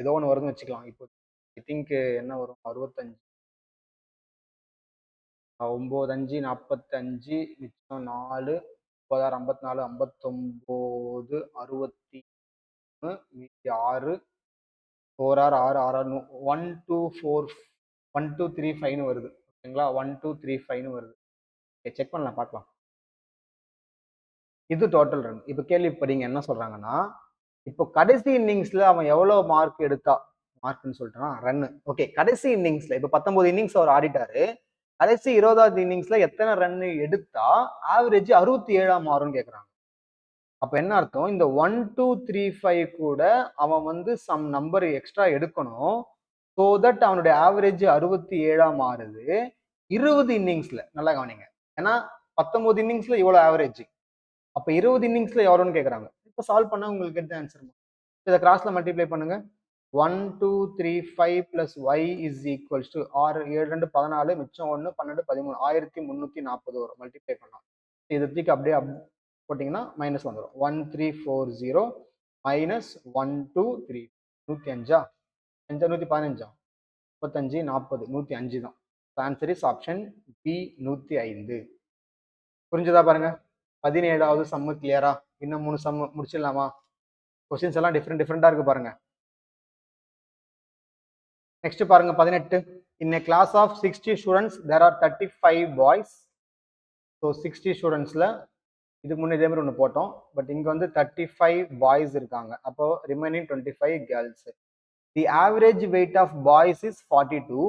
ஏதோ ஒன்று வருதுன்னு வச்சுக்கலாம். இப்போ ஐ திங்க் என்ன வரும்? 65, 9 5 45, மிச்சம் 4, 36 54, 59, 63, மீதி 6, 4 6 6 6 1 2 4 1 2 3 5ன்னு வருது. ஓகேங்களா? 1 2 3 5ன்னு வருது. செக் பண்ணலாம், பார்க்கலாம். இது டோட்டல் ரன். இப்போ கேள்வி படிங்க, என்ன சொல்றாங்கன்னா, இப்போ கடைசி இன்னிங்ஸ்ல அவன் எவ்வளவு மார்க் எடுத்தா, மார்க்னு சொல்லிட்டான் ரன். ஓகே, கடைசி இன்னிங்ஸ்ல இப்போ 19 இன்னிங்ஸ் அவர் ஆடிட்டாரு. கடைசி 20வது இன்னிங்ஸ்ல எத்தனை ரன் எடுத்தா ஆவரேஜ் 67 மாறும்னு கேக்குறாங்க. அப்ப என்ன அர்த்தம்? இந்த 1 2 3 5 கூட அவன் வந்து சம் நம்பர் எக்ஸ்ட்ரா எடுக்கணும். சோ தட் அவனுடைய ஆவரேஜ் 67 மாறுது 20 இன்னிங்ஸ்ல. நல்லா கவனிங்க. ஏன்னா 19 இன்னிங்ஸ்ல இவ்வளவு ஆவரேஜ், அப்ப 20 இன்னிங்ஸ்ல எவ்வளோன்னு கேக்குறாங்க. இப்ப சால்வ் பண்ணா உங்களுக்கு எடுத்த ஆன்சர். இதை கிராஸ்ல மல்டிப்ளை பண்ணுங்க. 1 2 3 5 plus y is equals to 6 7 2 14, மிச்சம் 1 12 13, 1340 வரும். மல்டிப்ளை பண்ணலாம். இதை தூக்கி அப்படியே போட்டிங்கன்னா மைனஸ் வந்துடும். 1340 மைனஸ் 123 105 115 35 40 105 தான். Answer is option B 105. புரிஞ்சுதா? பாருங்க, 17வது சம்மு கிளியரா? இன்னும் 3 சம்மு முடிச்சிடலாமா? கொஸ்டின்ஸ் எல்லாம் டிஃப்ரெண்டா இருக்கு பாருங்க. நெக்ஸ்ட் பாருங்க 18. In a class of 60 students there are 35 boys. So 60 ஸ்டூடெண்ட்ஸ்ல இதுக்கு முன்னே இதே மாதிரி ஒன்று போட்டோம். பட் இங்க வந்து 35 பாய்ஸ் இருக்காங்க. அப்போ remaining 25 girls. The average weight of boys is 42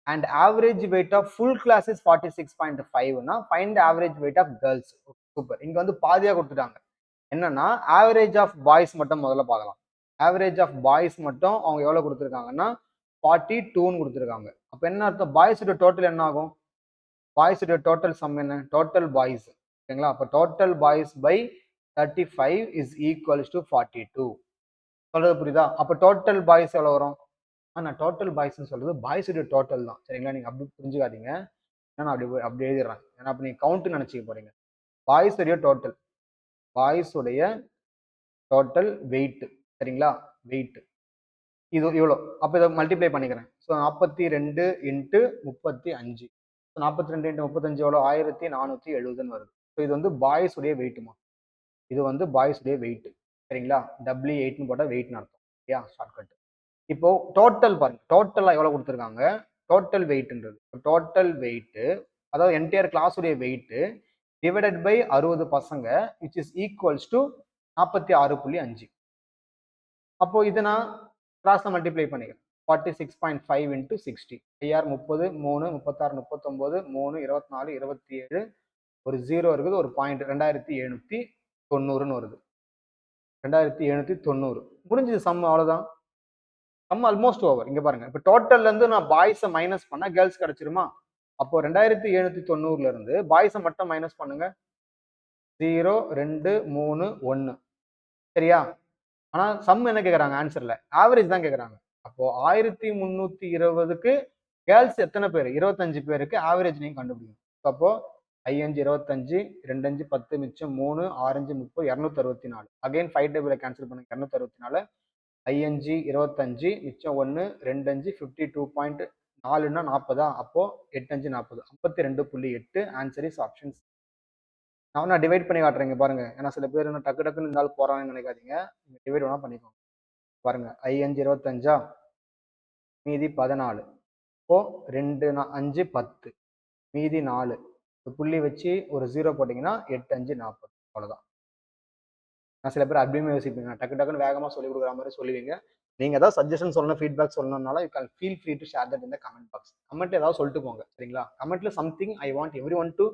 and average weight of full class is 46.5னா find average weight of girls. Super. இங்க வந்து பாதியா கொடுத்துட்டாங்க. என்னன்னா ஆவரேஜ் ஆஃப் பாய்ஸ் மட்டும் முதல்ல பார்க்கலாம். ஆவரேஜ் ஆஃப் பாய்ஸ் மட்டும் அவங்க எவ்வளவு கொடுத்துருக்காங்கன்னா 42ன்னு கொடுத்துருக்காங்க. அப்ப என்ன அர்த்தம்? பாய்ஸோட டோட்டல் என்ன ஆகும்? பாய்ஸோட டோட்டல் சம் என்ன? Total boys. ஓகேங்களா? அப்ப total boys by 35 is equals to 42. சொல்றது புரியுதா? அப்ப டோட்டல் பாய்ஸ் எவ்வளவு வரும்? நான் டோட்டல் பாய்ஸ்ன்னு சொல்றது பாய்ஸோட டோட்டல் தான். சரிங்களா? நீங்க அப்படி புரிஞ்சுக்காதீங்க. நான் அப்படி எழுதிடுறேன். ஏன்னா அப்ப நீங்க கவுண்ட் நினைச்சுக்க போறீங்க. பாய்ஸோடைய டோட்டல், பாய்ஸுடைய டோட்டல் வெயிட். சரிங்களா? வெயிட் இது இவ்வளோ. அப்போ இதை மல்டிப்ளை பண்ணிக்கிறேன். ஸோ 42 × 35. 42 × 35 எவ்வளோ? 1470 வருது. ஸோ இது வந்து பாய்ஸ் உடைய வெயிட்டுமா? இது வந்து பாய்ஸ் உடைய வெயிட். சரிங்களா? W8ன்னு போட்டால் வெயிட்னு அர்த்தம். சரியா? ஷார்ட்கட். இப்போ டோட்டல் பாருங்க, டோட்டலாக எவ்வளோ கொடுத்துருக்காங்க? டோட்டல் வெயிட்ன்றது டோட்டல் வெயிட், அதாவது என்டையர் கிளாஸ் உடைய வெயிட் டிவைடட் பை 60 பசங்க விச் இஸ் ஈக்குவல்ஸ் டு 46.5. அப்போ இதை நான் கிராஸ்ல மல்டிப்ளை பண்ணிக்கிறேன். 46.5 × 60. 5 30 3 36 39 3 24 27, ஒரு 0 இருக்குது, ஒரு பாயிண்ட் 2790ன்னு வருது. 2790 முடிஞ்சது சம். அவ்வளவுதான். Sum almost over. இங்க பாருங்க, இப்போ டோட்டல்ல இருந்து நான் பாய்ஸை மைனஸ் பண்ணா கேர்ள்ஸ் கிடைச்சிருமா? அப்போ 2790ல இருந்து பாய்ஸை மட்டும் மைனஸ் பண்ணுங்க. 0 2 3 1. சரியா? ஆனா சம் என்ன கேக்குறாங்க ஆன்சர்ல? ஆவரேஜ் தான் கேக்குறாங்க. அப்போ 1320க்கு கேர்ள்ஸ் எத்தனை பேர்? 25 பேருக்கு ஆவரேஜ் நீங்க கண்டுபிடிக்கணும். அப்போ 5 25 2 5 10 மிச்சம் 3 6 5 30 264. அகைன் 5 டேபிள கேன்சல் பண்ணுங்க. 264 5 25 மிச்சம் 1 2 5 52.4ன்னா 40. அப்போ 8 5 40 52.8. Answer is option. நான் டிவைட் பண்ணி காட்டுறேங்க பாருங்க. ஏன்னா சில பேர் என்ன டக்கு டக்குன்னு இருந்தாலும் போறாங்கன்னு நினைக்காதீங்க. டிவைட் வேணா பண்ணிக்கோங்க. பாருங்க 5 25 மீதி 14. இப்போ 2 5 10 மீதி 4. புள்ளி வச்சு ஒரு 0 போட்டீங்கன்னா 8 5 40. அவ்வளவுதான். நான் சில பேர் அப்படியுமே யோசிப்பீங்க, டக்கு டக்குன்னு வேகமா சொல்லி கொடுக்குற மாதிரி சொல்லுவீங்க. நீங்க ஏதாவது சஜஷன் சொல்லணும், ஃபீட்பேக் சொல்லணும்னால you can feel free to share that in the comment box. கமெண்ட்ல ஏதாவது சொல்லிட்டு போங்க. சரிங்களா? கமெண்ட்ல something I want everyone to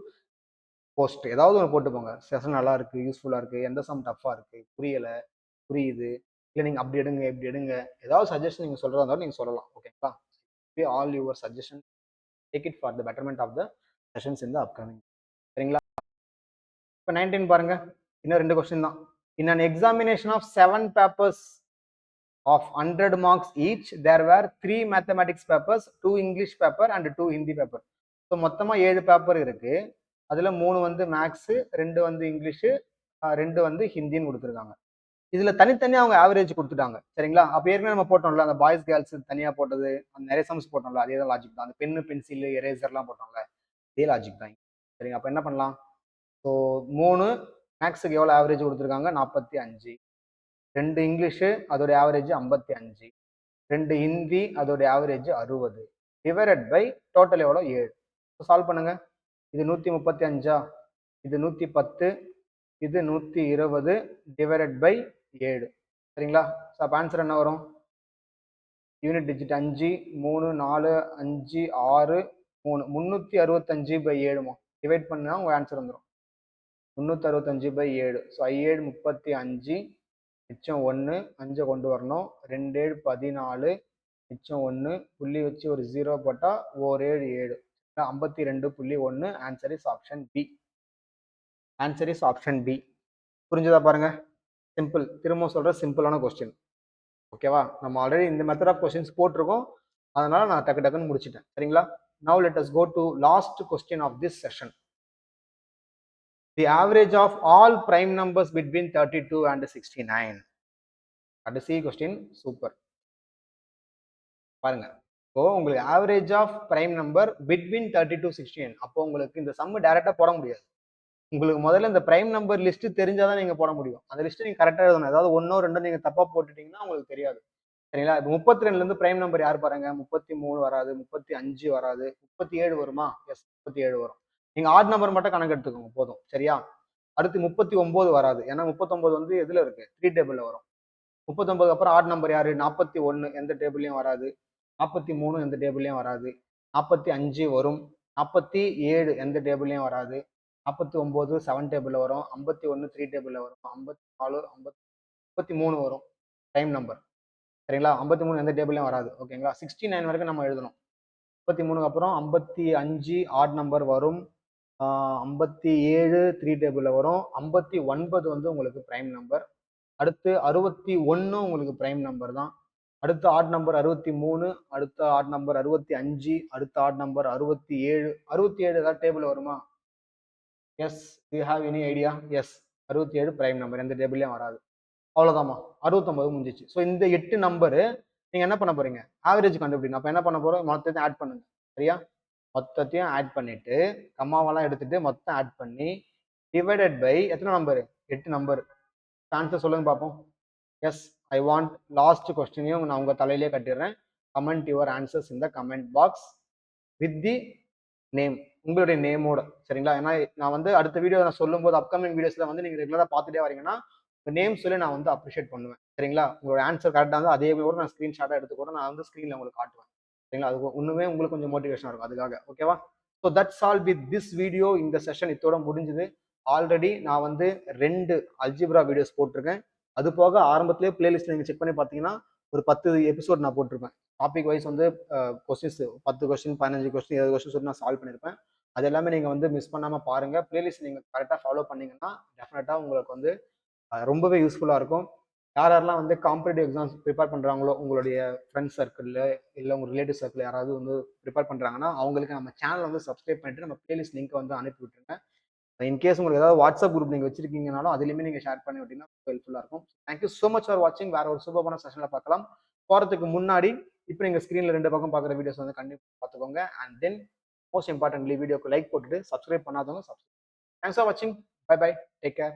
post. ஏதாவது ஒன்று போட்டு போங்க. செஷன் நல்லா இருக்கு, யூஸ்ஃபுல்லா இருக்கு, எந்த சம் டஃபா இருக்கு, புரியல, புரியுது, இல்லை நீங்க அப்படி எடுங்க இப்படி எடுங்க, ஏதாவது சஜஷன் நீங்க சொல்றதா இருந்தாலும் நீங்க சொல்லலாம். ஓகேங்களா? All your suggestion, take it for the betterment of the sessions in the upcoming. சரிங்களா? இப்போ 19 பாருங்க. இன்னும் 2 கொஸ்டின் தான். In an examination of 7 papers of 100 marks each, there were 3 mathematics papers, 2 English paper and 2 Hindi paper. So மொத்தமா 7 பேப்பர் இருக்கு. அதுல 3 வந்து மேக்ஸ், 2 வந்து இங்கிலீஷ், 2 வந்து ஹிந்தின்னு கொடுத்துருக்காங்க. இதுல தனித்தனியா அவங்க ஆவரேஜ் கொடுத்துட்டாங்க. சரிங்களா? அப்ப ஏற்கனவே நம்ம போட்டோம்ல, அந்த பாய்ஸ் கேர்ள்ஸ் தனியா போட்டது, அந்த நிறைய சம்ஸ் போட்டோம்ல, அதே தான் லாஜிக் தான். அந்த பென்னு பென்சில் எரேசர்லாம் போட்டோம்ல, அதே லாஜிக் தான். சரிங்க? அப்ப என்ன பண்ணலாம்? ஸோ 3 மேக்ஸுக்கு எவ்வளவு ஆவரேஜ் கொடுத்துருக்காங்க? 45. 2 இங்கிலீஷு அதோட ஆவரேஜ் 55. 2 ஹிந்தி அதோட ஆவரேஜ் 60. டிவைடட் பை டோட்டல் எவ்வளோ? 7. சால்வ் பண்ணுங்க. இது 135, இது 110, இது 120 டிவைடட் பை 7. சரிங்களா? ஸோ அப்போ ஆன்சர் என்ன வரும்? Unit digit 5 3 4 5 6 3 365 by 7. டிவைட் பண்ணா உங்க ஆன்சர் வந்துடும் 365 பை 7. ஸோ 7 35 மிச்சம் 1 5 கொண்டு வரணும். 2 7 14 மிச்சம் 1 புள்ளி வச்சு ஒரு 0 போட்டா 1 7 7. 52.1. Answer is option B. Answer is option B. புரிஞ்சுதா பாருங்க? சிம்பிள். திரும்ப சொல்ற சிம்பிளான கொஸ்டின். ஓகேவா? நம்ம ஆல்ரெடி இந்த மெத்தட் ஆஃப் கொஸ்டின்ஸ் போட்டிருக்கோம். அதனால நான் டக்கு டக்குன்னு முடிச்சிட்டேன். சரிங்களா? Now let us go to last question of this session. The average of all prime numbers between 32 and 69. கடைசி கொஸ்டின். சூப்பர். பாருங்க, இப்போ உங்களுக்கு average of prime number between 30 to 69. அப்போ உங்களுக்கு இந்த சம் டைரக்டா போட முடியாது. உங்களுக்கு முதல்ல இந்த பிரைம் நம்பர் லிஸ்ட் தெரிஞ்சாதான் நீங்க போட முடியும். அந்த லிஸ்ட் நீங்க கரெக்டா எழுதணும். ஏதாவது 1 2 நீங்க தப்பா போட்டுட்டீங்கன்னா உங்களுக்கு தெரியாது. சரிங்களா? இப்போ 32ல இருந்து பிரைம் நம்பர் யார் பாருங்க? 33 வராது, 35 வராது, 37 வருமா? எஸ், 37 வரும். நீங்க ஆட் நம்பர் மட்டும் கணக்கு எடுத்துக்கோங்க போதும். சரியா? அடுத்து 39 வராது. ஏன்னா 39 வந்து எதுல இருக்கு? 3 டேபிள்ல வரும். 39 அப்புறம் ஆட் நம்பர் யாரு? 41 எந்த டேபிள்லயும் வராது. 43 எந்த டேபிள்லயும் வராது. 45 வரும். 47 எந்த டேபிள்லயும் வராது. 49 7 டேபிள்ல வரும். 51 3 டேபிள்ல வரும். 54 53 வரும் டைம் நம்பர். சரிங்களா? 53 எந்த டேபிள்லயும் வராது. ஓகேங்களா? 69 வரைக்கும் நம்ம எழுதணும். 53க்கு அப்புறம் 55 ஆட் நம்பர் வரும். 57 3 டேபிள்ல வரும். 59 வந்து உங்களுக்கு பிரைம் நம்பர். அடுத்து 61 உங்களுக்கு பிரைம் நம்பர் தான். அடுத்த ஆட் நம்பர் 63, அடுத்த ஆட் நம்பர் 65, அடுத்த ஆட் நம்பர் 67. 67 ஏதாவது டேபிள் வருமா? Yes, you have any idea? Yes, 67 prime number, எந்த டேபிள்லயும் வராது. அவ்வளவுதாமா, 69 முடிஞ்சிச்சு. ஸோ இந்த 8 நம்பரு நீங்க என்ன பண்ண போறீங்க? ஆவரேஜ் கண்டுபிடிக்கணும். அப்ப என்ன பண்ண போறோம்? மொத்தத்தையும் ஆட் பண்ணுங்க. சரியா? மொத்தத்தையும் ஆட் பண்ணிட்டு கம்மாவெல்லாம் எடுத்துட்டு மொத்தம் ஆட் பண்ணி டிவைடட் பை எத்தனை நம்பர்? 8 நம்பர். ஆன்சர் சொல்லுங்க பார்ப்போம். எஸ், ஐ வாண்ட் லாஸ்ட் கொஸ்டினையும் நான் உங்க தலையிலேயே கட்டிடுறேன். கமெண்ட் யுவர் ஆன்சர்ஸ் இந்த comment box with the name, உங்களுடைய நேமோட. சரிங்களா? ஏன்னா நான் வந்து அடுத்த வீடியோ நான் சொல்லும் போது அப்கமிங் வீடியோஸ்ல வந்து நீங்க ரெகுலரா பார்த்துட்டே வரீங்கன்னா உங்க நேம் சொல்லி நான் வந்து அப்ரிஷியேட் பண்ணுவேன். சரிங்களா? உங்களோட ஆன்சர் கரெக்டாக இருந்தால் அதே கூட நான் ஸ்கிரீன்ஷாட்டா எடுத்து கூட நான் வந்து ஸ்கிரீன்ல உங்களுக்கு காட்டுவேன். சரிங்களா? அது இன்னுமே உங்களுக்கு கொஞ்சம் மோட்டிவேஷனா இருக்கும் அதுக்காக. ஓகேவா? So that's all with this video. இந்த செஷன் இதோட முடிஞ்சது. ஆல்ரெடி நான் வந்து 2 அல்ஜிப்ரா வீடியோஸ் போட்டிருக்கேன். அது போக ஆரம்பத்திலேயே பிளேலிஸ்ட் நீங்க செக் பண்ணி பார்த்தீங்கன்னா ஒரு 10 எபிசோட் நான் போட்டிருப்பேன். டாபிக் வைஸ் வந்து கொஸ்டின்ஸ் 10 கொஸ்டின், 15 கொஸ்டின், 20 கொஸ்டின் சொல்லி நான் சால்வ் பண்ணியிருப்பேன். அது எல்லாமே நீங்க வந்து மிஸ் பண்ணாம பாருங்க. பிளேலிஸ்ட் நீங்க கரெக்ட்டா ஃபாலோ பண்ணீங்கன்னா, டெஃபினட்டா உங்களுக்கு வந்து ரொம்பவே யூஸ்ஃபுல்லா இருக்கும். யார் யாரெல்லாம் வந்து காம்படிட்டிவ் எக்ஸாம்ஸ் ப்ரிப்பேர் பண்றாங்களோ, உங்களுடைய ஃப்ரெண்ட்ஸ் சர்க்கிள்ல, இல்ல உங்க ரிலேட்டிவ் சர்க்கிள்ல யாராவது வந்து ப்ரிப்பேர் பண்றாங்கன்னா, அவங்களுக்கு நம்ம சேனல வந்து சப்ஸ்கிரைப் பண்ணிட்டு, நம்ம பிளேலிஸ்ட் லிங்க்க வந்து அனுப்பி விட்டுருங்க. இன்கேஸ் உங்களுக்கு ஏதாவது வாட்ஸ்அப் குரூப் நீங்க வச்சிருக்கீங்கனாலும், அதிலயுமே நீங்க ஷேர் பண்ணி விட்டீங்கன்னா ஹெல்ப்ஃபுல்லா இருக்கும். Thank you so much for வாட்சிங். வேற ஒரு சூப்பரான செஷன்ல பார்க்கலாம். போறதுக்கு முன்னாடி, இப்ப நீங்க ஸ்கிரீன்ல 2 பக்கம் பார்க்குற வீடியோஸ் வந்து கண்டிப்பா பார்த்துக்கோங்க. அண்ட் தென் மோஸ்ட் இம்பார்ட்டன்ட்லி வீடியோக்கு லைக் போட்டுட்டு, சப்ஸ்கிரைப் பண்ணாதவங்க சப்ஸ்கிரைப். தேங்க்ஸ் ஃபார் வாட்சிங். Bye bye. Take care.